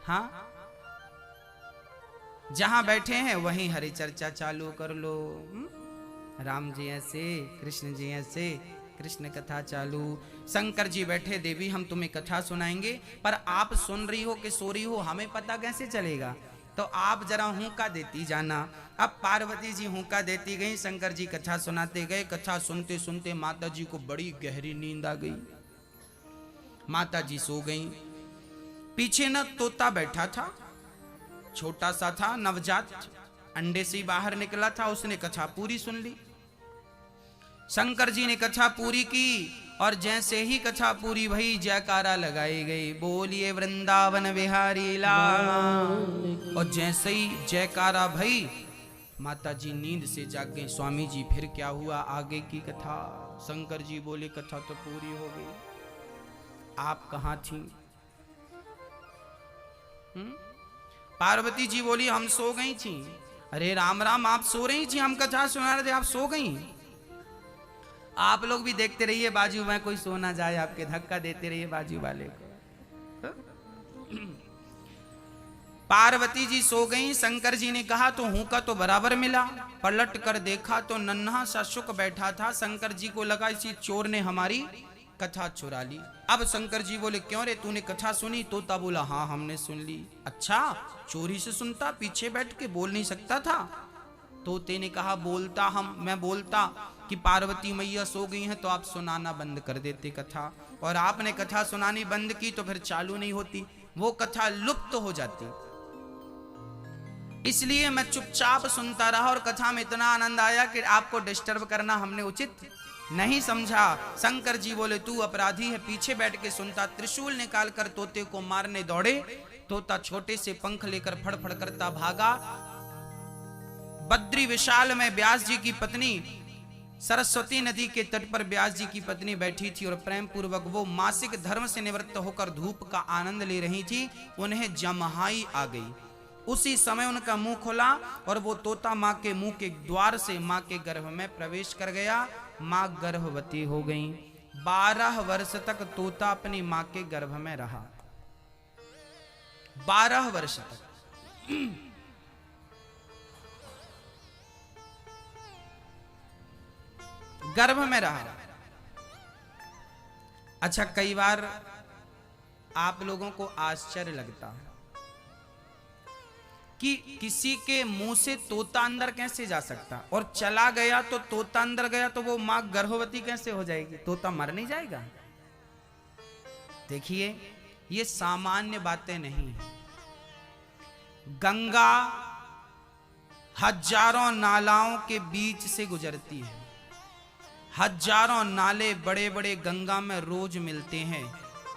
हाँ, जहां बैठे हैं वहीं हरि चर्चा चालू कर लो। राम जी ऐसे, कृष्ण जी ऐसे, कृष्ण कथा चालू। शंकर जी बैठे, देवी हम तुम्हें कथा सुनाएंगे, पर आप सुन रही हो कि सो रही हो हमें पता कैसे चलेगा? तो आप जरा हुंका देती जाना। अब पार्वती जी हुंका देती गई, शंकर जी कथा सुनाते गए। कथा सुनते सुनते माता जी को बड़ी गहरी नींद आ गई। माता जी सो गई। पीछे न तोता बैठा था, छोटा सा था, नवजात, अंडे से बाहर निकला था, उसने कथा पूरी सुन ली। शंकर जी ने कथा पूरी की और जैसे ही कथा पूरी भई, जयकारा लगाई गई, बोलिए वृंदावन विहारी लाल। और जैसे ही जयकारा भई, माता जी नींद से जाग गई। स्वामी जी फिर क्या हुआ, आगे की कथा? शंकर जी बोले कथा तो पूरी हो गई, आप कहाँ थी? पार्वती जी बोली हम सो गई थी। अरे राम राम, आप सो रही थी, हम कथा सुना रहे थे, आप सो गई? आप लोग भी देखते रहिए बाजू में कोई सो ना जाए, आपके धक्का देते रहिए बाजू वाले को। पार्वती जी सो गई। शंकर जी ने कहा तो हूं का तो बराबर मिला। पलट कर देखा तो नन्हा सा शुक बैठा था। शंकर जी को लगा इसी चोर ने हमारी कथा चुरा ली। अब शंकर जी बोले क्यों रे, तूने कथा सुनी? तोता बोला हाँ हमने सुन ली। अच्छा, चोरी से सुनता, पीछे बैठ के बोल नहीं सकता था? तोते ने कहा बोलता, मैं बोलता कि पार्वती मैया सो गई हैं तो आप सुनाना बंद कर देते कथा, और आपने कथा सुनानी बंद की तो फिर चालू नहीं होती, वो कथा लुप्त हो जाती। इसलिए मैं चुपचाप सुनता रहा और कथा में इतना आनंद आया कि आपको डिस्टर्ब करना हमने उचित नहीं समझा। शंकर जी बोले तू अपराधी है, पीछे बैठ के सुनता। त्रिशूल निकाल कर तोते को मारने दौड़े। तोता छोटे से पंख लेकर फड़फड़ करता भागा। बद्री विशाल में व्यास जी की पत्नी सरस्वती नदी के तट पर व्यास जी की पत्नी बैठी थी और प्रेम पूर्वक वो मासिक धर्म से निवृत्त होकर धूप का आनंद ले रही थी। उन्हें जमहाई आ गई। उसी समय उनका मुंह खुला और वो तोता माँ के मुंह के द्वार से माँ के गर्भ में प्रवेश कर गया। माँ गर्भवती हो गई। 12 वर्ष तक तोता अपनी माँ के गर्भ में रहा। 12 वर्ष तक। गर्भ में रहा। अच्छा, कई बार आप लोगों को आश्चर्य लगता है कि किसी के मुंह से तोता अंदर कैसे जा सकता, और चला गया तो तोता अंदर गया तो वो मां गर्भवती कैसे हो जाएगी? तोता मर नहीं जाएगा? देखिए, ये सामान्य बातें नहीं है। गंगा हजारों नालाओं के बीच से गुजरती है। हजारों नाले बड़े बड़े गंगा में रोज मिलते हैं,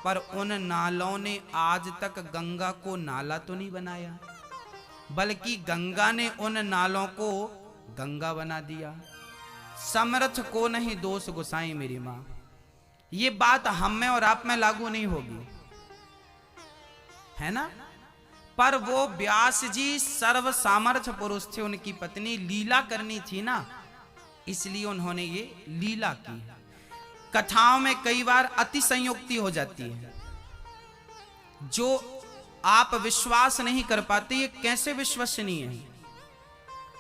पर उन नालों ने आज तक गंगा को नाला तो नहीं बनाया, बल्कि गंगा ने उन नालों को गंगा बना दिया। समर्थ को नहीं दोष गुसाई मेरी मां। ये बात हम में और आप में लागू नहीं होगी, है ना? पर वो व्यास जी सर्व सामर्थ्य पुरुष थे, उनकी पत्नी लीला करनी थी ना, इसलिए उन्होंने ये लीला की। कथाओं में कई बार अति संयुक्ति हो जाती है, जो आप विश्वास नहीं कर पाते ये कैसे विश्वसनीय है,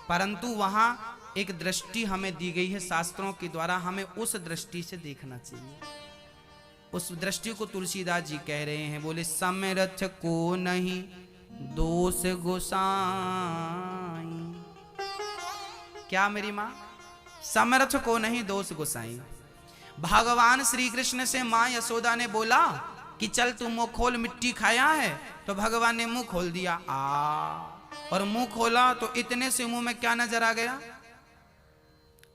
परंतु वहां एक दृष्टि हमें दी गई है शास्त्रों के द्वारा, हमें उस दृष्टि से देखना चाहिए। उस दृष्टि को तुलसीदास जी कह रहे हैं, बोले समर्थ को नहीं दोष गोसाई। क्या मेरी मां? समर्थ को नहीं दोष गोसाई। भगवान श्री कृष्ण से मां यशोदा ने बोला कि चल तू मुंह खोल, मिट्टी खाया है, तो भगवान ने मुंह खोल दिया। और मुंह खोला तो इतने से मुंह में क्या नजर आ गया?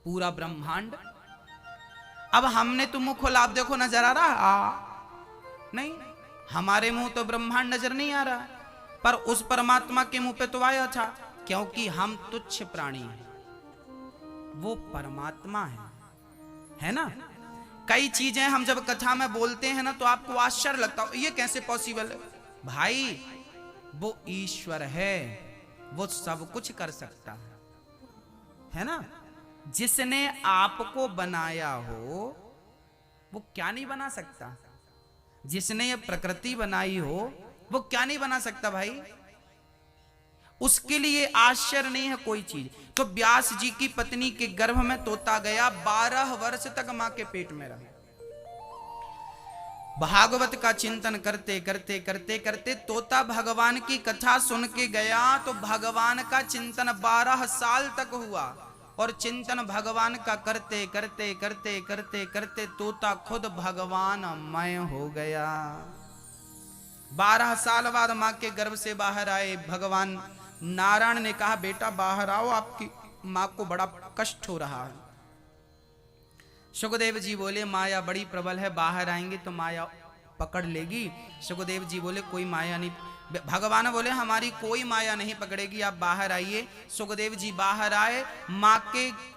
पूरा ब्रह्मांड। अब हमने तो मुंह खोला, आप देखो नजर आ रहा? नहीं, हमारे मुंह तो ब्रह्मांड नजर नहीं आ रहा, पर उस परमात्मा के मुंह पे तो आया था, क्योंकि हम तुच्छ प्राणी हैं, वो परमात्मा है ना? कई चीजें हम जब कथा में बोलते हैं ना तो आपको आश्चर्य लगता है, ये कैसे पॉसिबल है? भाई, वो ईश्वर है, वो सब कुछ कर सकता है ना? जिसने आपको बनाया हो वो क्या नहीं बना सकता? जिसने ये प्रकृति बनाई हो वो क्या नहीं बना सकता भाई? उसके लिए आश्चर्य नहीं है कोई चीज। तो व्यास जी की पत्नी के गर्भ में तोता गया, 12 वर्ष तक मां के पेट में रहा। भागवत का चिंतन करते करते करते करते तोता भगवान की कथा सुन के गया, तो भगवान का चिंतन 12 साल तक हुआ, और चिंतन भगवान का करते करते करते करते करते तोता खुद भगवानमय हो गया। 12 साल बाद मां के गर्भ से बाहर आए। भगवान नारायण ने कहा बेटा बाहर आओ, आपकी मां को बड़ा कष्ट हो रहा है। सुखदेव जी बोले माया बड़ी प्रबल है, बाहर आएंगे तो माया पकड़ लेगी। सुखदेव जी बोले कोई माया नहीं, भगवान बोले हमारी कोई माया नहीं पकड़ेगी, आप बाहर आइए। सुखदेव जी बाहर आए, माँ के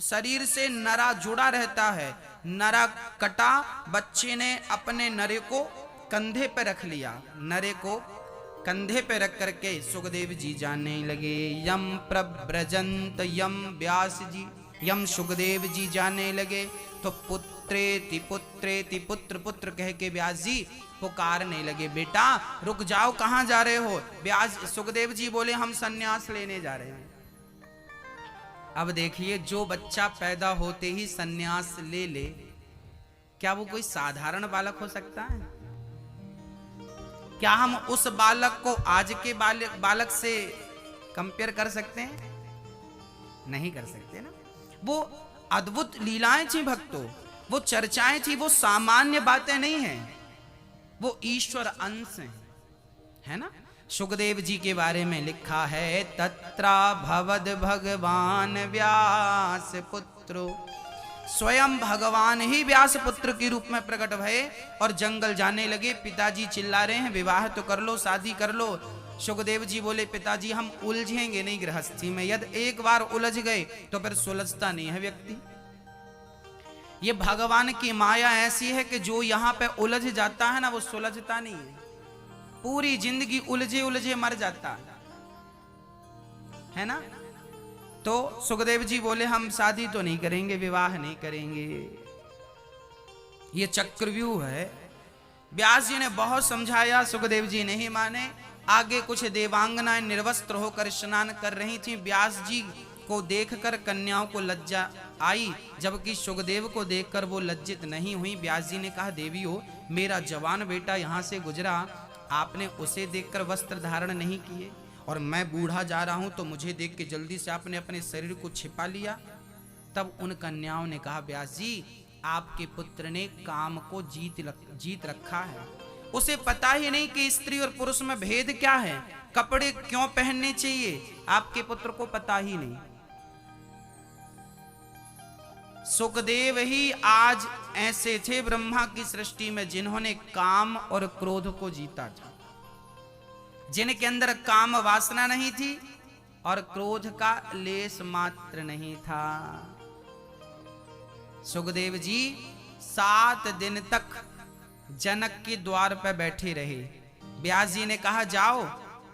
शरीर से नरा जुड़ा रहता है, नरा कटा, बच्चे ने अपने नरे को कंधे पे रख लिया, नरे को कंधे पे रख करके सुखदेव जी जाने लगे। यम प्रव्रजंत यम व्यास जी, यम सुखदेव जी जाने लगे तो पुत्रेति पुत्रेति पुत्र पुत्र कह के व्यास जी पुकारने लगे, बेटा रुक जाओ, कहाँ जा रहे हो? व्यास सुखदेव जी बोले हम सन्यास लेने जा रहे हैं। अब देखिए, जो बच्चा पैदा होते ही सन्यास ले ले, क्या वो कोई साधारण बालक हो सकता है? क्या हम उस बालक को आज के बालक से कंपेयर कर सकते हैं? नहीं कर सकते ना। वो अद्भुत लीलाएं थी भक्तों, वो चर्चाएं थी, वो सामान्य बातें नहीं हैं, वो ईश्वर अंश हैं, है ना। सुखदेव जी के बारे में लिखा है, तत्रा भवद भगवान व्यास पुत्रो, स्वयं भगवान ही व्यास पुत्र के रूप में प्रकट भये और जंगल जाने लगे। पिताजी चिल्ला रहे हैं विवाह तो कर लो, शादी कर लो। सुखदेव जी बोले पिताजी हम उलझेंगे नहीं गृहस्थी में, यदि एक बार उलझ गए तो फिर सुलझता नहीं है व्यक्ति। ये भगवान की माया ऐसी है कि जो यहाँ पे उलझ जाता है ना वो सुलझता नहीं है, पूरी जिंदगी उलझे उलझे मर जाता है ना। तो सुखदेव जी बोले हम शादी तो नहीं करेंगे, विवाह नहीं करेंगे, ये चक्रव्यूह है। व्यास जी ने बहुत समझाया, सुखदेव जी नहीं माने। आगे कुछ देवांगनाएं निर्वस्त्र होकर स्नान कर रही थीं। व्यास जी को देखकर कन्याओं को लज्जा आई, जबकि सुखदेव को देखकर वो लज्जित नहीं हुई। व्यास जी ने कहा देवियों, मेरा जवान बेटा यहाँ से गुजरा, आपने उसे देखकर वस्त्र धारण नहीं किए, और मैं बूढ़ा जा रहा हूं तो मुझे देख के जल्दी से आपने अपने शरीर को छिपा लिया। तब उन कन्याओं ने कहा व्यास जी, आपके पुत्र ने काम को जीत रखा है, उसे पता ही नहीं कि स्त्री और पुरुष में भेद क्या है, कपड़े क्यों पहनने चाहिए, आपके पुत्र को पता ही नहीं। सुखदेव ही आज ऐसे थे ब्रह्मा की सृष्टि में जिन्होंने काम और क्रोध को जीता था, जिनके अंदर काम वासना नहीं थी और क्रोध का लेस मात्र नहीं था। सुखदेव जी 7 दिन तक जनक के द्वार पर बैठे रहे। व्यास जी ने कहा जाओ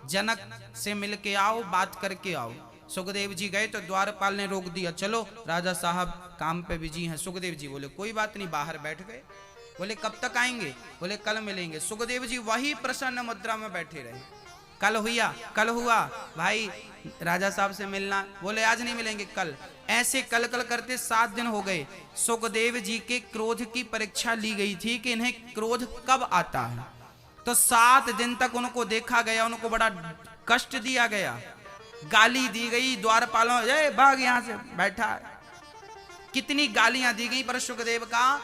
जनक से मिलके आओ, बात करके आओ। सुखदेव जी गए तो द्वारपाल ने रोक दिया, चलो राजा साहब काम पे बिजी हैं। सुखदेव जी बोले कोई बात नहीं, बाहर बैठ गए। बोले कब तक आएंगे? बोले कल मिलेंगे। सुखदेव जी वही प्रसन्न मुद्रा में बैठे रहे। कल हुआ भाई राजा साहब से मिलना, बोले आज नहीं मिलेंगे कल। ऐसे कल करते 7 दिन हो गए। सुखदेव जी के क्रोध की परीक्षा ली गई थी कि इन्हें क्रोध कब आता है, तो 7 दिन तक उनको देखा गया, उनको बड़ा कष्ट दिया गया, गाली दी गई। द्वारपालों ए भाग यहां से, बैठा कितनी गालियां दी गई, पर सुखदेव का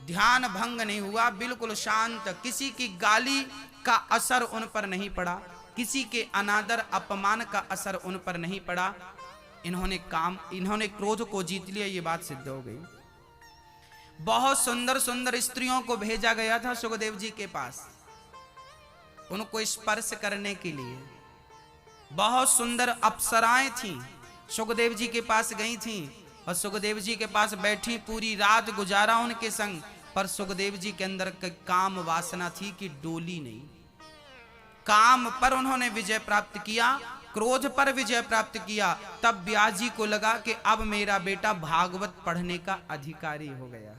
ध्यान भंग नहीं हुआ, बिल्कुल शांत। किसी की गाली का असर उन पर नहीं पड़ा, किसी के अनादर अपमान का असर उन पर नहीं पड़ा। इन्होंने क्रोध को जीत लिया, ये बात सिद्ध हो गई। बहुत सुंदर सुंदर स्त्रियों को भेजा गया था सुखदेव जी के पास, उनको स्पर्श करने के लिए। बहुत सुंदर अप्सराएं थीं, सुखदेव जी के पास गई थीं और सुखदेव जी के पास बैठी, पूरी रात गुजारा उनके संग। पर सुखदेव जी के अंदर काम वासना थी कि डोली नहीं। काम पर उन्होंने विजय प्राप्त किया, क्रोध पर विजय प्राप्त किया। तब व्यास जी को लगा कि अब मेरा बेटा भागवत पढ़ने का अधिकारी हो गया।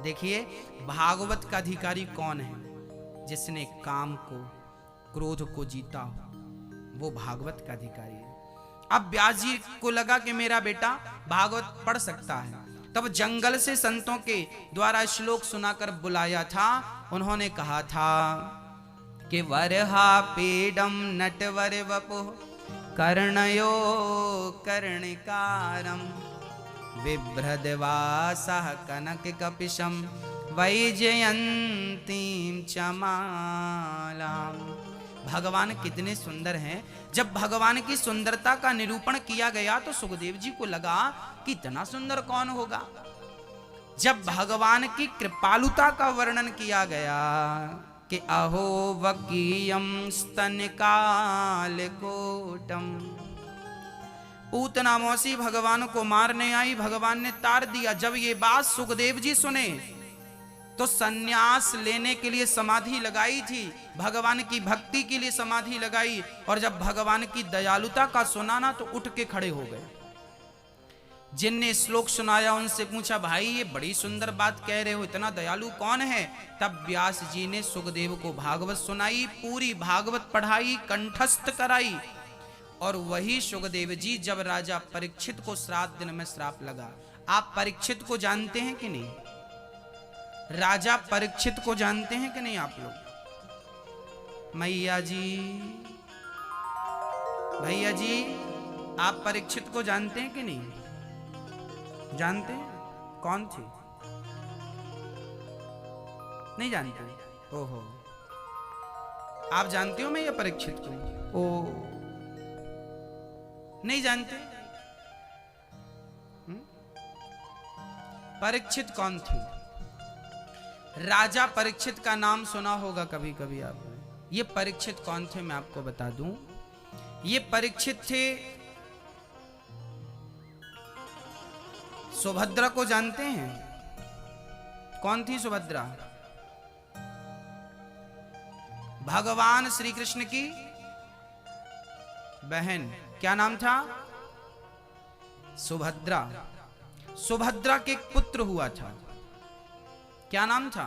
देखिए भागवत का अधिकारी कौन है? जिसने काम को क्रोध को जीता हो, वो भागवत का अधिकारी है। अब व्यास जी को लगा कि मेरा बेटा भागवत पढ़ सकता है। तब जंगल से संतों के द्वारा श्लोक सुनाकर बुलाया था। उन्होंने कहा था कि वरहा पेडम नटवर वपुः कर्णयो कर्णिकारम बिभ्रदवासः कनक कपिशम वैजयंतीं चमालाम। भगवान कितने सुंदर हैं। जब भगवान की सुंदरता का निरूपण किया गया तो सुखदेव जी को लगा कि इतना सुंदर कौन होगा। जब भगवान की कृपालुता का वर्णन किया गया कि अहो वकीयम स्तनकाल कोटम, पूतना मौसी भगवान को मारने आई, भगवान ने तार दिया। जब ये बात सुखदेव जी सुने तो सन्यास लेने के लिए समाधि लगाई थी, भगवान की भक्ति के लिए समाधि लगाई, और जब भगवान की दयालुता का सुना ना तो उठ के खड़े हो गए। जिनने श्लोक सुनाया उनसे पूछा, भाई ये बड़ी सुंदर बात कह रहे हो, इतना दयालु कौन है? तब व्यास जी ने सुखदेव को भागवत सुनाई, पूरी भागवत पढ़ाई, कंठस्थ कराई। और वही सुखदेव जी जब राजा परीक्षित को श्राद्ध दिन में श्राप लगा। आप परीक्षित को जानते हैं कि नहीं? राजा परीक्षित को जानते हैं कि नहीं आप लोग? मैया जी, भैया जी, आप परीक्षित को जानते हैं कि नहीं? जानते हैं? कौन थी? नहीं जानते? ओहो, आप जानते हो मैं ये परीक्षित को? ओ, नहीं जानते? परीक्षित कौन थी? राजा परीक्षित का नाम सुना होगा कभी कभी आपने। ये परीक्षित कौन थे मैं आपको बता दूं। ये परीक्षित थे, सुभद्रा को जानते हैं? कौन थी सुभद्रा? भगवान श्री कृष्ण की बहन। क्या नाम था? सुभद्रा। सुभद्रा के एक पुत्र हुआ था। क्या नाम था?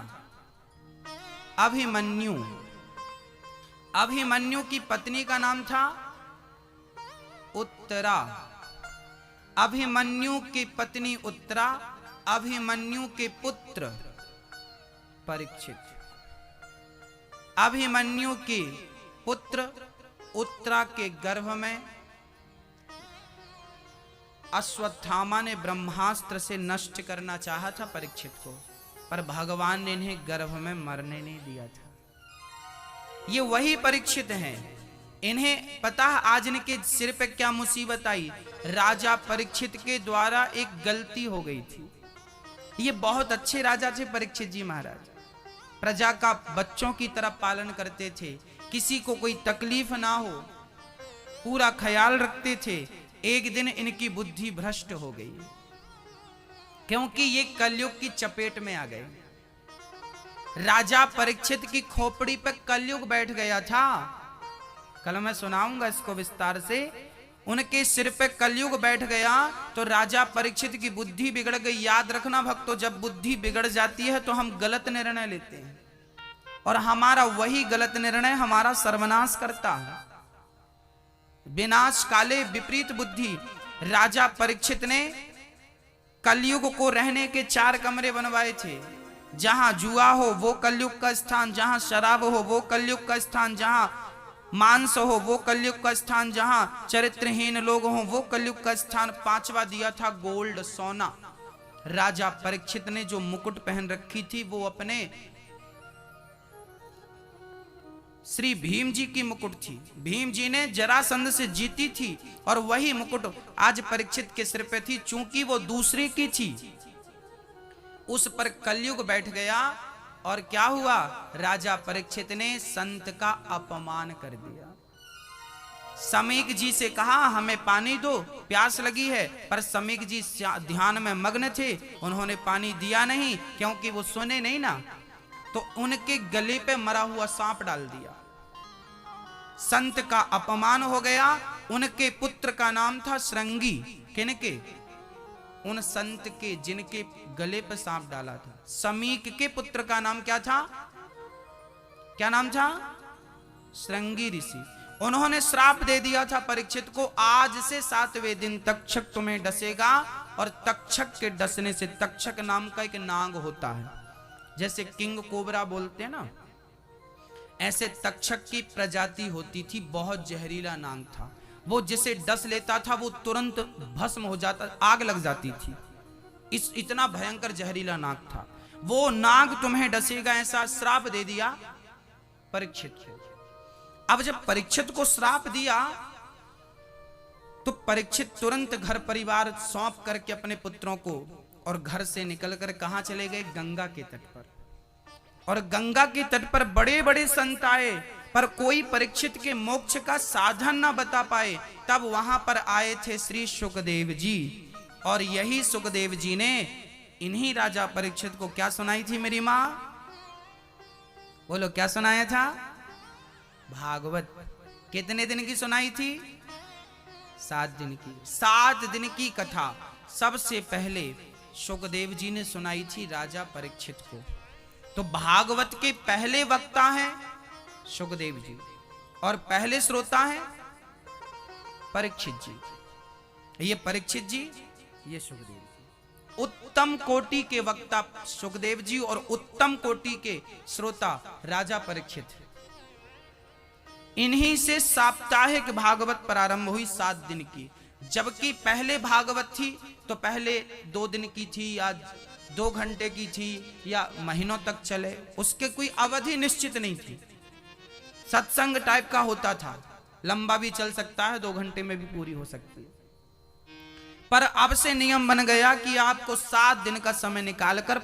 अभिमन्यु। अभिमन्यु की पत्नी का नाम था उत्तरा। अभिमन्यु की पत्नी उत्तरा, अभिमन्यु के पुत्र परीक्षित। अभिमन्यु के पुत्र उत्तरा के गर्भ में अश्वत्थामा ने ब्रह्मास्त्र से नष्ट करना चाहा था परीक्षित को, पर भगवान ने इन्हें गर्भ में मरने नहीं दिया था। ये वही परीक्षित हैं। इन्हें पता है आज इनके सिर पे क्या मुसीबत आई? राजा परीक्षित के द्वारा एक गलती हो गई थी। ये बहुत अच्छे राजा थे परीक्षित जी महाराज, प्रजा का बच्चों की तरह पालन करते थे, किसी को कोई तकलीफ ना हो पूरा ख्याल रखते थे। एक दिन इनकी बुद्धि भ्रष्ट हो गई, क्योंकि ये कलयुग की चपेट में आ गए। राजा परीक्षित की खोपड़ी पे कलयुग बैठ गया था। कल मैं सुनाऊंगा इसको विस्तार से। उनके सिर पे कलयुग बैठ गया तो राजा परीक्षित की बुद्धि बिगड़ गई। याद रखना भक्तों, जब बुद्धि बिगड़ जाती है तो हम गलत निर्णय लेते हैं, और हमारा वही गलत निर्णय हमारा सर्वनाश करता है। विनाश काले विपरीत बुद्धि। राजा परीक्षित ने कलयुग को रहने के 4 कमरे बनवाए थे। जहां जुआ हो वो कलयुग का स्थान, जहां शराब हो वो कलयुग का स्थान, जहां मांस हो वो कलयुग का स्थान, जहां चरित्रहीन लोग हो वो कलयुग का स्थान। 5वां दिया था गोल्ड, सोना। राजा परीक्षित ने जो मुकुट पहन रखी थी वो अपने श्री भीम जी की मुकुट थी। भीम जी ने जरासंध से जीती थी और वही मुकुट आज परीक्षित के सिर पे थी। चूंकि वो दूसरे की थी, उस पर कलयुग बैठ गया और क्या हुआ? राजा परीक्षित ने संत का अपमान कर दिया। समीक जी से कहा हमें पानी दो, प्यास लगी है, पर समीक जी ध्यान में मग्न थे, उन्होंने पानी दिया नहीं, क्योंकि वो सुने नहीं ना। तो उनके गले पे मरा हुआ सांप डाल दिया। संत का अपमान हो गया। उनके पुत्र का नाम था श्रृंगी। किनके? उन संत के जिनके गले पे सांप डाला था। समीक के पुत्र का नाम क्या था? क्या नाम था? श्रृंगी ऋषि। उन्होंने श्राप दे दिया था परीक्षित को, आज से 7वें दिन तक्षक तुम्हें डसेगा। और तक्षक के डसने से, तक्षक नाम का एक नाग होता है, जैसे किंग कोबरा बोलते हैं ना, ऐसे तक्षक की प्रजाति होती थी। बहुत जहरीला नाग था वो। जिसे डस लेता था वो तुरंत भस्म हो जाता, आग लग जाती थी। इतना भयंकर जहरीला नाग था वो। नाग तुम्हें डसेगा ऐसा श्राप दे दिया परीक्षित को। अब जब परीक्षित को श्राप दिया तो परीक्षित तुरंत घर परिवार सौंप करके अपने पुत्रों को और घर से निकलकर कहां चले गए? गंगा के तट पर। और गंगा के तट पर बड़े बड़े संत आए, पर कोई परीक्षित के मोक्ष का साधन ना बता पाए। तब वहां पर आए थे श्री सुखदेव जी, और यही सुखदेव जी ने इन्हीं राजा परीक्षित को क्या सुनाई थी मेरी मां? बोलो क्या सुनाया था? भागवत। कितने दिन की सुनाई थी? 7 दिन की। 7 दिन की कथा सबसे पहले सुखदेव जी ने सुनाई थी राजा परीक्षित को। तो भागवत के पहले वक्ता हैं सुखदेव जी, और पहले श्रोता हैं परीक्षित जी। ये परीक्षित जी, ये सुखदेव जी। उत्तम कोटि के वक्ता सुखदेव जी और उत्तम कोटि के श्रोता राजा परीक्षित। इन्हीं से साप्ताहिक भागवत प्रारंभ हुई 7 दिन की। जबकि पहले भागवत थी तो पहले 2 दिन की थी, या 2 घंटे की थी, या महीनों तक चले, उसके कोई अवधि निश्चित नहीं थी। सत्संग टाइप का होता था, लंबा भी चल सकता है, 2 घंटे में भी पूरी हो सकती है। पर अब से नियम बन गया कि आपको 7 दिन का समय निकालकर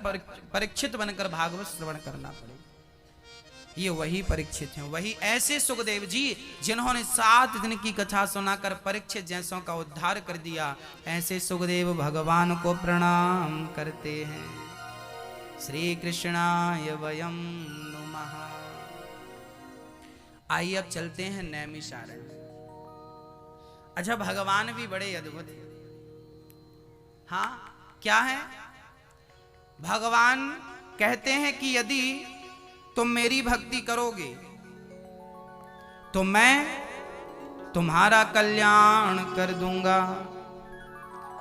परीक्षित बनकर भागवत श्रवण करना पड़ेगा। ये वही परीक्षित हैं, वही ऐसे सुखदेव जी जिन्होंने 7 दिन की कथा सुनाकर परीक्षित जैसों का उद्धार कर दिया। ऐसे सुखदेव भगवान को प्रणाम करते हैं। श्री कृष्णाय वयम नुमः। आइए अब चलते हैं नैमिषारण्य। अच्छा, भगवान भी बड़े अद्भुत हैं। हाँ, क्या है? भगवान कहते हैं कि यदि तुम मेरी भक्ति करोगे तो मैं तुम्हारा कल्याण कर दूंगा।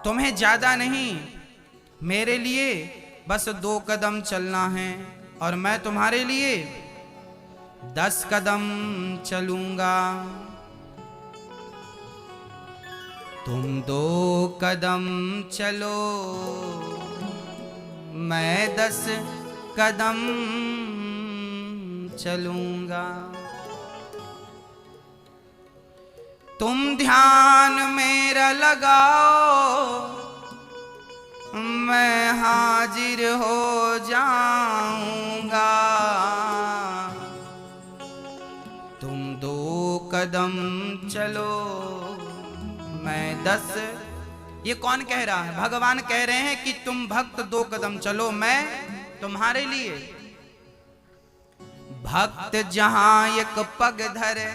तुम्हें ज्यादा नहीं, मेरे लिए बस 2 कदम चलना है, और मैं तुम्हारे लिए 10 कदम चलूंगा। तुम 2 कदम चलो, मैं 10 कदम चलूंगा। तुम ध्यान मेरा लगाओ, मैं हाजिर हो जाऊंगा। तुम 2 कदम चलो, मैं 10। ये कौन कह रहा है? भगवान कह रहे हैं कि तुम भक्त 2 कदम चलो, मैं तुम्हारे लिए। भक्त जहां एक पग धरे,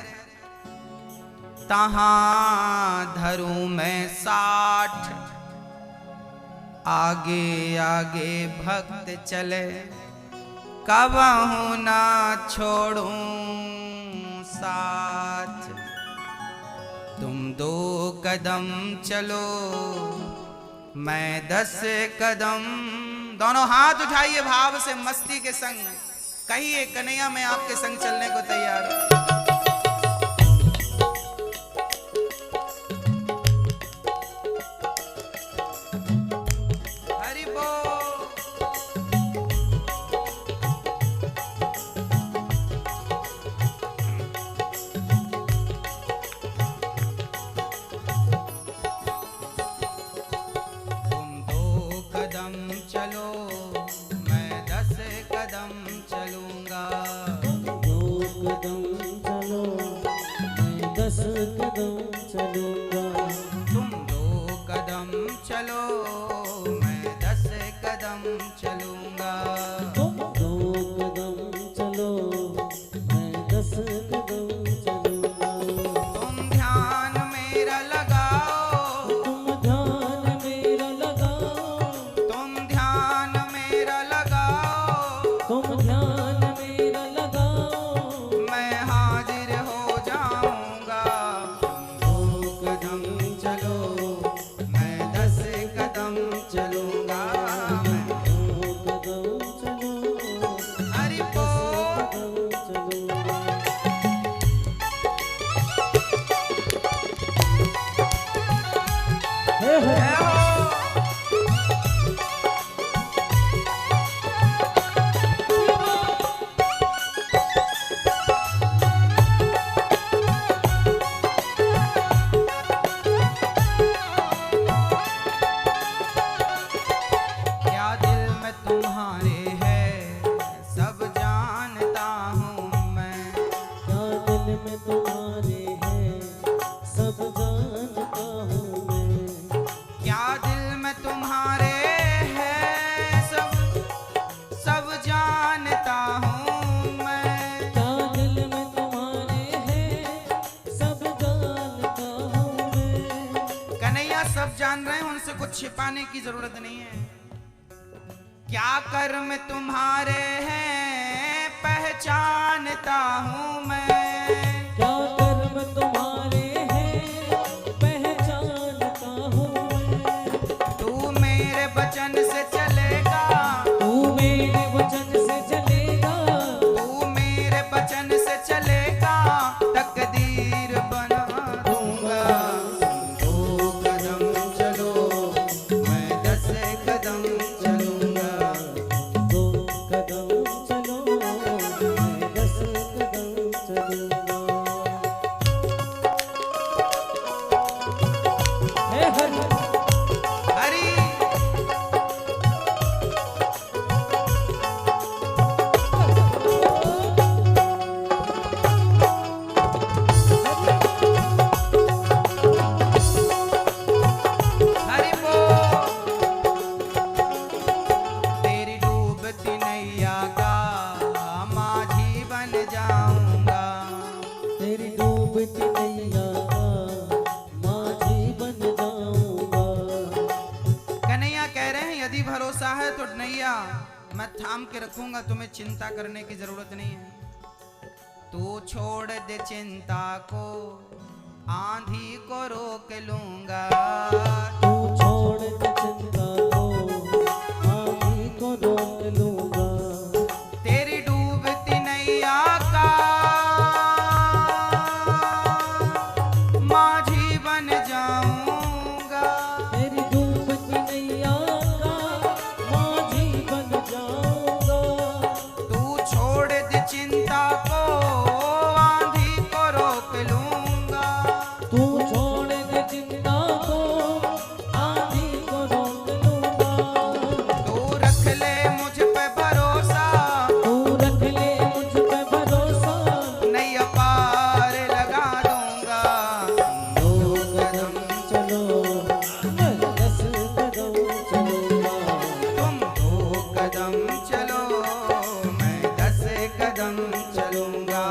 तहां धरूं मैं 60। आगे आगे भक्त चले, कबहू ना छोड़ूं साथ। तुम 2 कदम चलो, मैं 10 कदम। दोनों हाथ उठाइए भाव से, मस्ती के संग कहिए, कन्हैया मैं आपके संग चलने को तैयार हूं। हरि बोल। तुम 2 कदम चलो, मैं 10 कदम चलूंगा। 2 कदम चलो, मैं 10 कदम चलूंगा। तुम 2 कदम चलो, मैं 10 कदम चलूंगा। तुम 2 कदम चलो, मैं 10 कदम चलूंगा। तुम ध्यान मेरा लगाओ, तुम ध्यान मेरा लगाओ, तुम ध्यान मेरा लगाओ। तुम ध्यान मेरा लगाओ, मैं हाजिर हो जाऊंगा। जान रहे हैं, उनसे कुछ छिपाने की जरूरत नहीं है। क्या कर्म तुम्हारे हैं पहचानता हूं मैं, क्या कर्म तुम्हारे हैं पहचानता हूँ मैं। तू मेरे वचन से चलेगा, तू मेरे वचन से चलेगा, तू मेरे वचन से चलेगा, तकदीर बना दूंगा। 2 कदम चलो मैं 10 कदम चलूंगा, 2 कदम चलो मैं 10 कदम चलूंगा। हे हरि हरि हरि बोल। तेरी डूबती नैया का माझी बन जाऊंगा, तेरी डूबती नैया का माझी बन जाऊंगा। कन्हैया कह रहे हैं यदि भरोसा है तो नैया मैं थाम के रखूंगा, तुम्हें चिंता करने की जरूरत नहीं है। तू छोड़ दे चिंता को, आंधी को रोक लूंगा, तू छोड़ दे चिंता को, आंधी को रोक लूंगा। तेरी डूबती नैया का माझी बन जाऊंगा, तेरी डूबती नैया का माझी बन जाऊंगा। तू छोड़ दे चिंता को, आंधी को रोक लूंगा, तू छोड़ दे चिंता को, आंधी को रोक लूंगा। तू रख ले मुझ पे भरोसा, तू रख ले मुझ पे भरोसा, नैया पार लगा दूंगा। 2 कदम चलो मैं 10 कदम चलूंगा। तुम 2 कदम चलो मैं 10 कदम चलूंगा,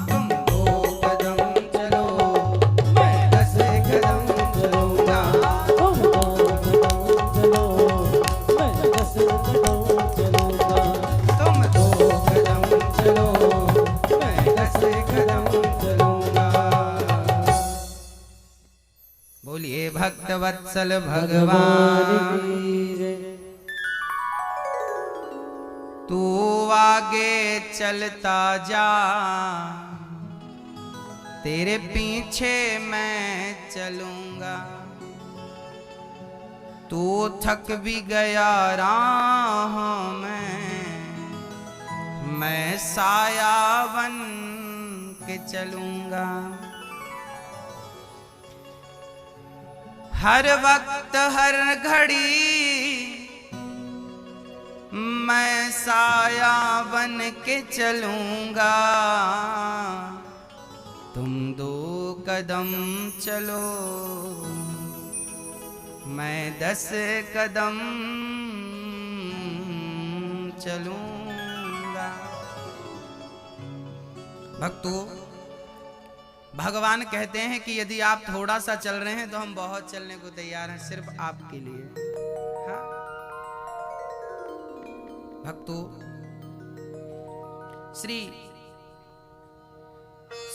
तुम 2 कदम चलो मैं 10 कदम चलूंगा, तुम 2 कदम चलो मैं 10 कदम चलूंगा। तुम 2 कदम चलो मैं 10 कदम चलूंगा। बोलिए भक्त वत्सल भगवान, की जय। तू आगे चलता जा, तेरे पीछे मैं चलूंगा। तू थक भी गया राह में, मैं साया बन के चलूंगा। हर वक्त हर घड़ी मैं साया बन के चलूंगा, तुम 2 कदम चलो मैं 10 कदम चलूंगा। भक्तों, भगवान कहते हैं कि यदि आप थोड़ा सा चल रहे हैं तो हम बहुत चलने को तैयार हैं, सिर्फ आपके लिए। हाँ भक्तों, श्री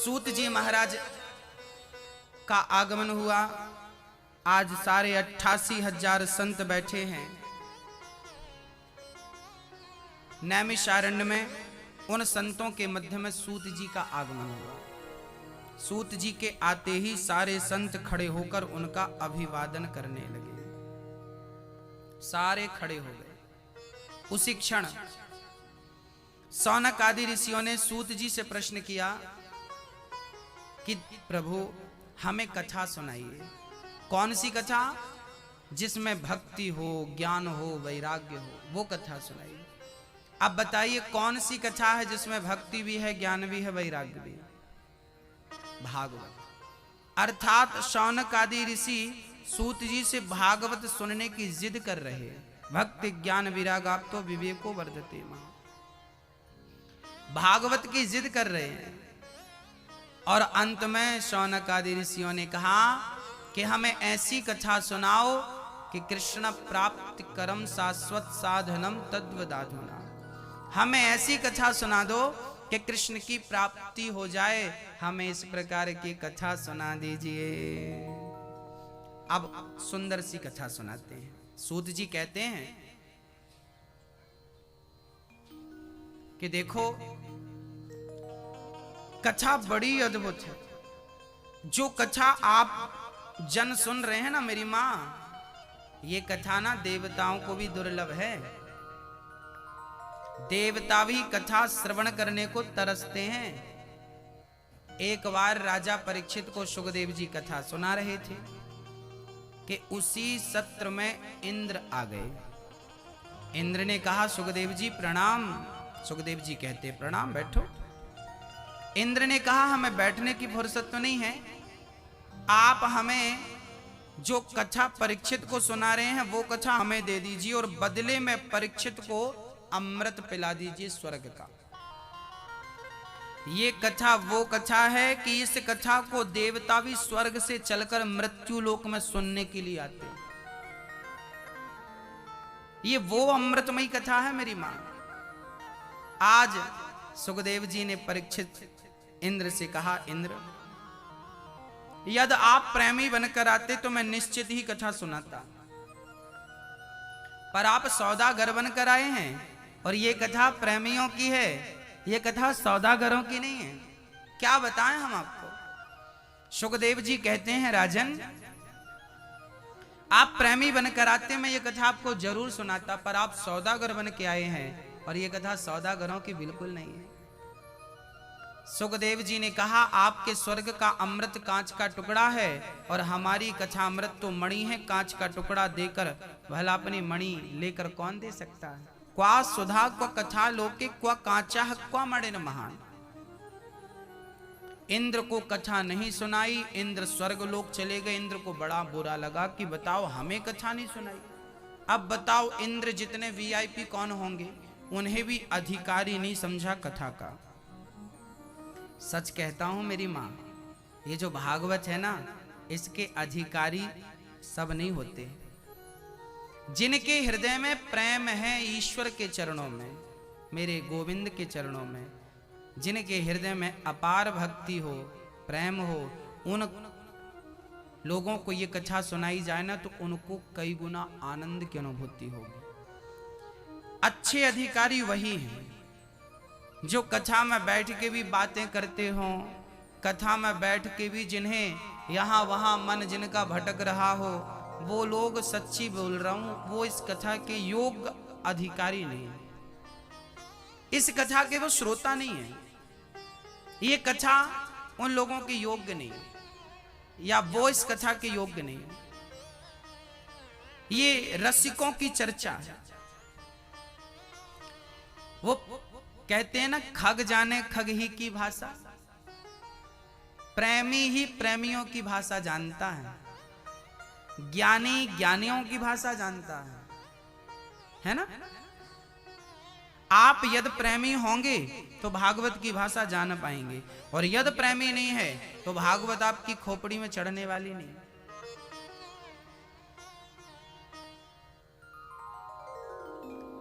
सूत जी महाराज का आगमन हुआ। आज सारे 88,000 संत बैठे हैं नैमिषारण्य में। उन संतों के मध्य में सूत जी का आगमन हुआ। सूत जी के आते ही सारे संत खड़े होकर उनका अभिवादन करने लगे। सारे खड़े हो गए। उसी क्षण सौनक आदि ऋषियों ने सूत जी से प्रश्न किया कि प्रभु हमें कथा सुनाइए। कौन सी कथा? जिसमें भक्ति हो, ज्ञान हो, वैराग्य हो, वो कथा सुनाइए। अब बताइए कौन सी कथा है जिसमें भक्ति भी है, ज्ञान भी है, वैराग्य भी है? भागवत। अर्थात शौनक आदि ऋषि सूत जी से भागवत सुनने की जिद कर रहे हैं। भक्ति ज्ञान विरागाप्तो विवेको वर्धते मां। भागवत की जिद कर रहे हैं। और अंत में शौनक आदि ऋषियों ने कहा कि हमें ऐसी कथा सुनाओ कि कृष्ण प्राप्ति करम शाश्वत साधनम तद्वदाधुना। हमें ऐसी कथा सुना दो कि कृष्ण की प्राप्ति हो जाए, हमें इस प्रकार की कथा सुना दीजिए। अब सुंदर सी कथा सुनाते हैं। सूत जी कहते हैं कि देखो कथा बड़ी अद्भुत है। जो कथा आप जन सुन रहे हैं ना मेरी मां, ये कथा ना देवताओं को भी दुर्लभ है। देवता भी कथा श्रवण करने को तरसते हैं। एक बार राजा परीक्षित को सुखदेव जी कथा सुना रहे थे कि उसी सत्र में इंद्र आ गए। इंद्र ने कहा सुखदेव जी प्रणाम। सुखदेव जी कहते प्रणाम, बैठो। इंद्र ने कहा हमें बैठने की फुर्सत तो नहीं है, आप हमें जो कथा परीक्षित को सुना रहे हैं वो कथा हमें दे दीजिए और बदले में परीक्षित को अमृत पिला दीजिए स्वर्ग का। ये कथा वो कथा है कि इस कथा को देवता भी स्वर्ग से चलकर मृत्यु लोक में सुनने के लिए आते हैं। ये वो अमृतमयी कथा है मेरी मां। आज सुखदेव जी ने परीक्षित इंद्र से कहा इंद्र, यदि आप प्रेमी बनकर आते तो मैं निश्चित ही कथा सुनाता, पर आप सौदागर बनकर आए हैं और ये कथा प्रेमियों की है, ये कथा सौदागरों की नहीं है। क्या बताएं हम आपको। सुखदेव जी कहते हैं राजन, आप प्रेमी बनकर आते मैं ये कथा आपको जरूर सुनाता, पर आप सौदागर बन के आए हैं और ये कथा सौदागरों की बिल्कुल नहीं है। सुखदेव जी ने कहा आपके स्वर्ग का अमृत कांच का टुकड़ा है और हमारी कथा अमृत तो मणि है, कांच का टुकड़ा देकर भला अपनी मणि लेकर कौन दे सकता है। क्वा सुधा क्वा कथा लोके क्वा कांचा क्वा मणिन महान। इंद्र को कथा नहीं सुनाई, इंद्र स्वर्ग लोक चले गए। इंद्र को बड़ा बुरा लगा कि बताओ हमें कथा नहीं सुनाई। अब बताओ इंद्र जितने वीआईपी कौन होंगे, उन्हें भी अधिकारी नहीं समझा कथा का। सच कहता हूं मेरी मां, ये जो भागवत है ना, इसके अधिकारी सब नहीं होते। जिनके हृदय में प्रेम है ईश्वर के चरणों में, मेरे गोविंद के चरणों में, जिनके हृदय में अपार भक्ति हो, प्रेम हो, उन लोगों को ये कथा सुनाई जाए ना तो उनको कई गुना आनंद की अनुभूति होगी। अच्छे अधिकारी वही हैं जो कथा में बैठ के भी बातें करते हों, कथा में बैठ के भी जिन्हें यहाँ वहाँ मन जिनका भटक रहा हो, वो लोग सच्ची बोल रहा हूं, वो इस कथा के योग्य अधिकारी नहीं है। इस कथा के वो श्रोता नहीं है। ये कथा उन लोगों के योग्य नहीं है, या वो इस कथा के योग्य नहीं है। ये रसिकों की चर्चा है। वो कहते हैं ना, खग जाने खग ही की भाषा, प्रेमी ही प्रेमियों की भाषा जानता है, ज्ञानी ज्ञानियों की भाषा जानता है ना। आप यदि प्रेमी होंगे तो भागवत की भाषा जान पाएंगे, और यदि प्रेमी नहीं है तो भागवत आपकी खोपड़ी में चढ़ने वाली नहीं।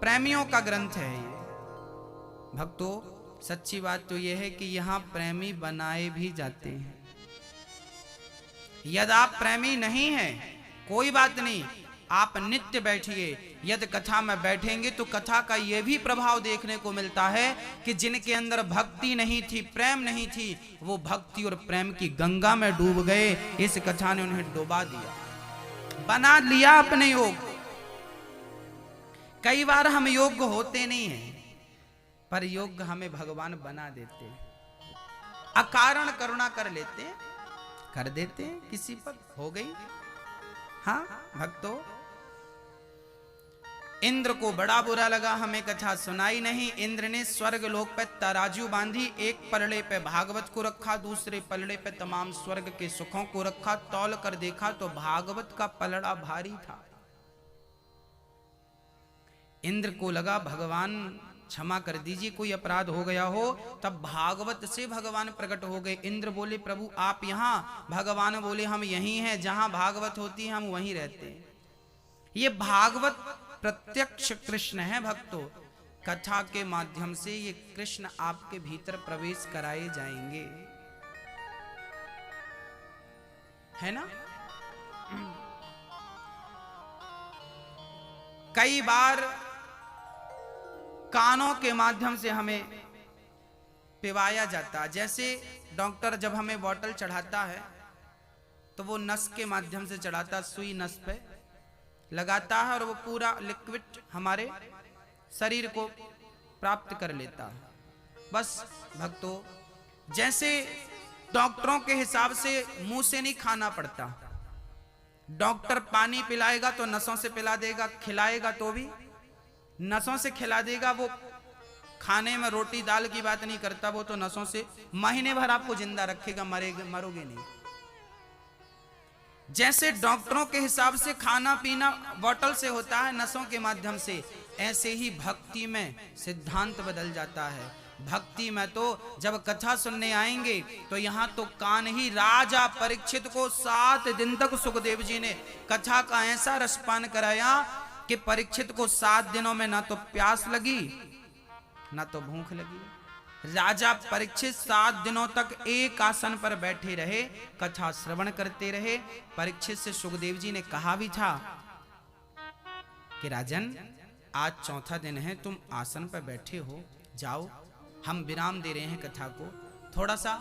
प्रेमियों का ग्रंथ है ये। भक्तों, सच्ची बात तो यह है कि यहां प्रेमी बनाए भी जाते हैं। यदि आप प्रेमी नहीं हैं, कोई बात नहीं, आप नित्य बैठिए। यदि कथा में बैठेंगे तो कथा का यह भी प्रभाव देखने को मिलता है कि जिनके अंदर भक्ति नहीं थी, प्रेम नहीं थी, वो भक्ति और प्रेम की गंगा में डूब गए। इस कथा ने उन्हें डुबा दिया, बना लिया अपने योग। कई बार हम योग्य होते नहीं हैं, पर योग्य हमें भगवान बना देते हैं। अकारण करुणा कर लेते हैं, कर देते हैं, किसी पर हो गई। हाँ भक्तों, इंद्र को बड़ा बुरा लगा, हमें कथा सुनाई नहीं। इंद्र ने स्वर्ग लोक पे तराजू बांधी, एक पलड़े पे भागवत को रखा, दूसरे पलड़े पे तमाम स्वर्ग के सुखों को रखा। तौल कर देखा तो भागवत का पलड़ा भारी था। इंद्र को लगा भगवान क्षमा कर दीजिए, कोई अपराध हो गया हो। तब भागवत से भगवान प्रकट हो गए। इंद्र बोले प्रभु आप यहाँ, भगवान बोले हम यहीं हैं, जहां भागवत होती है हम वहीं रहते हैं। ये भागवत प्रत्यक्ष कृष्ण है भक्तों। कथा के माध्यम से ये कृष्ण आपके भीतर प्रवेश कराए जाएंगे, है ना। कई बार कानों के माध्यम से हमें पिवाया जाता है। जैसे डॉक्टर जब हमें बोतल चढ़ाता है तो वो नस के माध्यम से चढ़ाता है, सुई नस पे लगाता है और वो पूरा लिक्विड हमारे शरीर को प्राप्त कर लेता है। बस भक्तों, जैसे डॉक्टरों के हिसाब से मुंह से नहीं खाना पड़ता। डॉक्टर पानी पिलाएगा तो नसों से पिला देगा, खिलाएगा तो भी नसों से खिला देगा। वो खाने में रोटी दाल की बात नहीं करता, वो तो नसों से महीने भर आपको जिंदा रखेगा, मरोगे नहीं। जैसे डॉक्टरों के हिसाब से खाना पीना बोतल से होता है, नसों के माध्यम से, ऐसे ही भक्ति में सिद्धांत बदल जाता है। भक्ति में तो जब कथा सुनने आएंगे तो यहाँ तो कान ही, राजा परीक्षित को 7 दिन तक सुखदेव जी ने कथा का ऐसा रसपान कराया कि परीक्षित को 7 दिनों में ना तो प्यास लगी ना तो भूख लगी। राजा परीक्षित 7 दिनों तक एक आसन पर बैठे रहे, कथा श्रवण करते रहे। परीक्षित से सुखदेव जी ने कहा भी था कि राजन आज 4था दिन है, तुम आसन पर बैठे हो, जाओ हम विराम दे रहे हैं कथा को, थोड़ा सा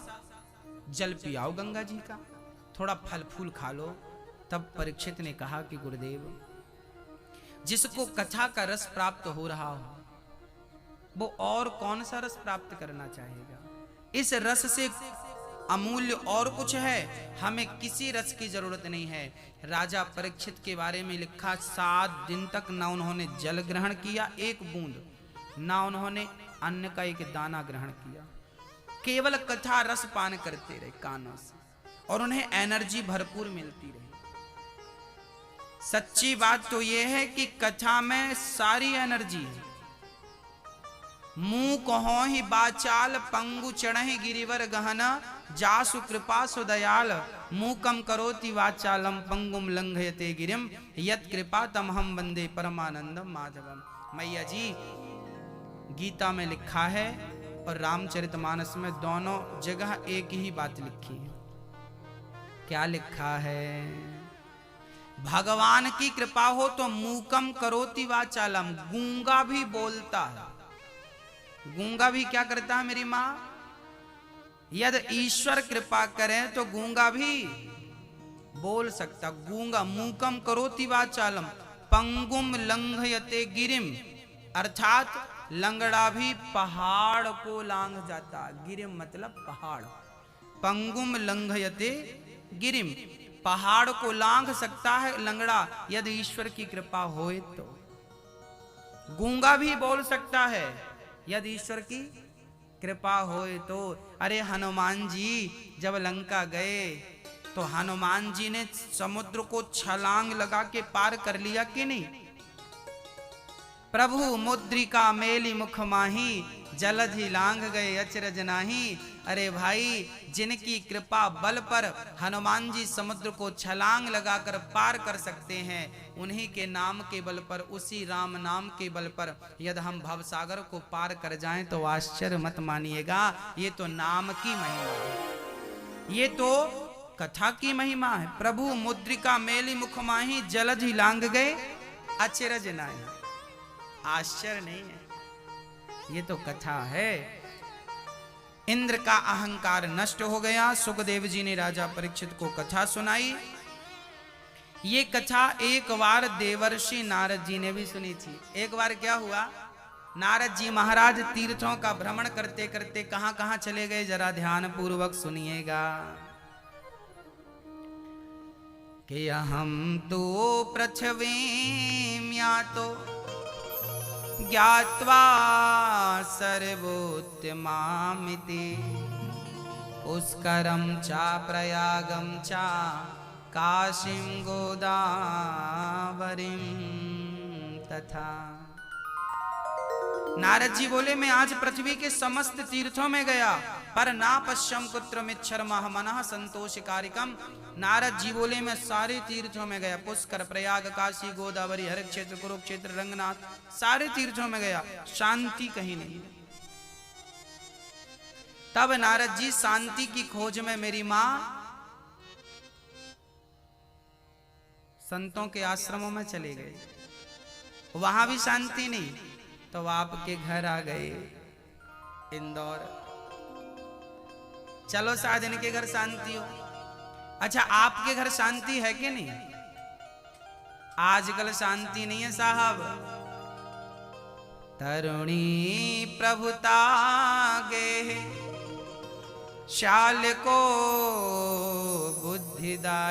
जल पियाओ गंगा जी का, थोड़ा फल फूल खा लो। तब परीक्षित ने कहा कि गुरुदेव, जिसको कथा का रस प्राप्त हो रहा हो वो और कौन सा रस प्राप्त करना चाहेगा। इस रस से अमूल्य और कुछ है, हमें किसी रस की जरूरत नहीं है। राजा परीक्षित के बारे में लिखा, 7 दिन तक ना उन्होंने जल ग्रहण किया एक बूंद, ना उन्होंने अन्न का एक दाना ग्रहण किया, केवल कथा रस पान करते रहे कानों से, और उन्हें एनर्जी भरपूर मिलती रही। सच्ची बात तो यह है कि कथा में सारी एनर्जी है। मुंह कहो ही बाचाल, पंगु चढ़े गिरिवर गहना, जासु कृपा सुदयाल, मूकम करोति वाचालम, पंगुम लंघयते गिरिम, यत कृपा तम हम वंदे परमानंदम माधवम। मैया जी, गीता में लिखा है और रामचरितमानस में दोनों जगह एक ही बात लिखी है। क्या लिखा है? भगवान की कृपा हो तो मूकम करोति वाचालम, गूंगा भी बोलता है। गूंगा भी क्या करता है मेरी माँ? यदि ईश्वर कृपा करें तो गूंगा भी बोल सकता। गूंगा मूकम करोति वाचालम, पंगुम लंघयते गिरिम, अर्थात लंगड़ा भी पहाड़ को लांघ जाता। गिरिम मतलब पहाड़। पंगुम लंघयते गिरिम, पहाड़ को लांघ सकता है लंगड़ा, यदि ईश्वर की कृपा होए तो। गूंगा भी बोल सकता है यदि ईश्वर की कृपा होए तो। अरे हनुमान जी जब लंका गए तो हनुमान जी ने समुद्र को छलांग लगा के पार कर लिया कि नहीं? प्रभु मुद्रिका मेली मुख माही, जलधि लांघ गए अचरज नाही। अरे भाई, जिनकी कृपा बल पर हनुमान जी समुद्र को छलांग लगाकर पार कर सकते हैं, उन्हीं के नाम के बल पर, उसी राम नाम के बल पर यदि हम भवसागर को पार कर जाएं तो आश्चर्य मत मानिएगा। ये तो नाम की महिमा है, ये तो कथा की महिमा है। प्रभु मुद्रिका मेली मुख माही, जलधि लांघ गए अचरज नाही। आश्चर्य नहीं है, ये तो कथा है। इंद्र का अहंकार नष्ट हो गया। सुखदेव जी ने राजा परीक्षित को कथा सुनाई। ये कथा एक बार देवर्षि नारद जी ने भी सुनी थी। एक बार क्या हुआ, नारद जी महाराज तीर्थों का भ्रमण करते करते कहां कहां चले गए, जरा ध्यान पूर्वक सुनिएगा। कि हम तो पृथ्वीं यातो ज्ञात्वा सर्वोत्तमामिति, पुष्करं चा प्रयागं चा काशीं गोदावरीं तथा। नारद जी बोले मैं आज पृथ्वी के समस्त तीर्थों में गया पर ना पश्यम कुत्र मिच्छर महमनः संतोष कारिकम। नारद जी बोले मैं सारे तीर्थों में गया, पुष्कर, प्रयाग, काशी, गोदावरी, हर क्षेत्र, कुरुक्षेत्र, रंगनाथ, सारे तीर्थों में गया, शांति कहीं नहीं। तब नारद जी शांति की खोज में मेरी मां संतों के आश्रमों में चले गए, वहां भी शांति नहीं, तो आपके घर आ गए इंदौर। चलो शायद इनके घर शांति हो। अच्छा, आपके घर शांति है कि नहीं? आजकल शांति नहीं है साहब। तरुणी प्रभुता गे श्याल को बुद्धिदायक।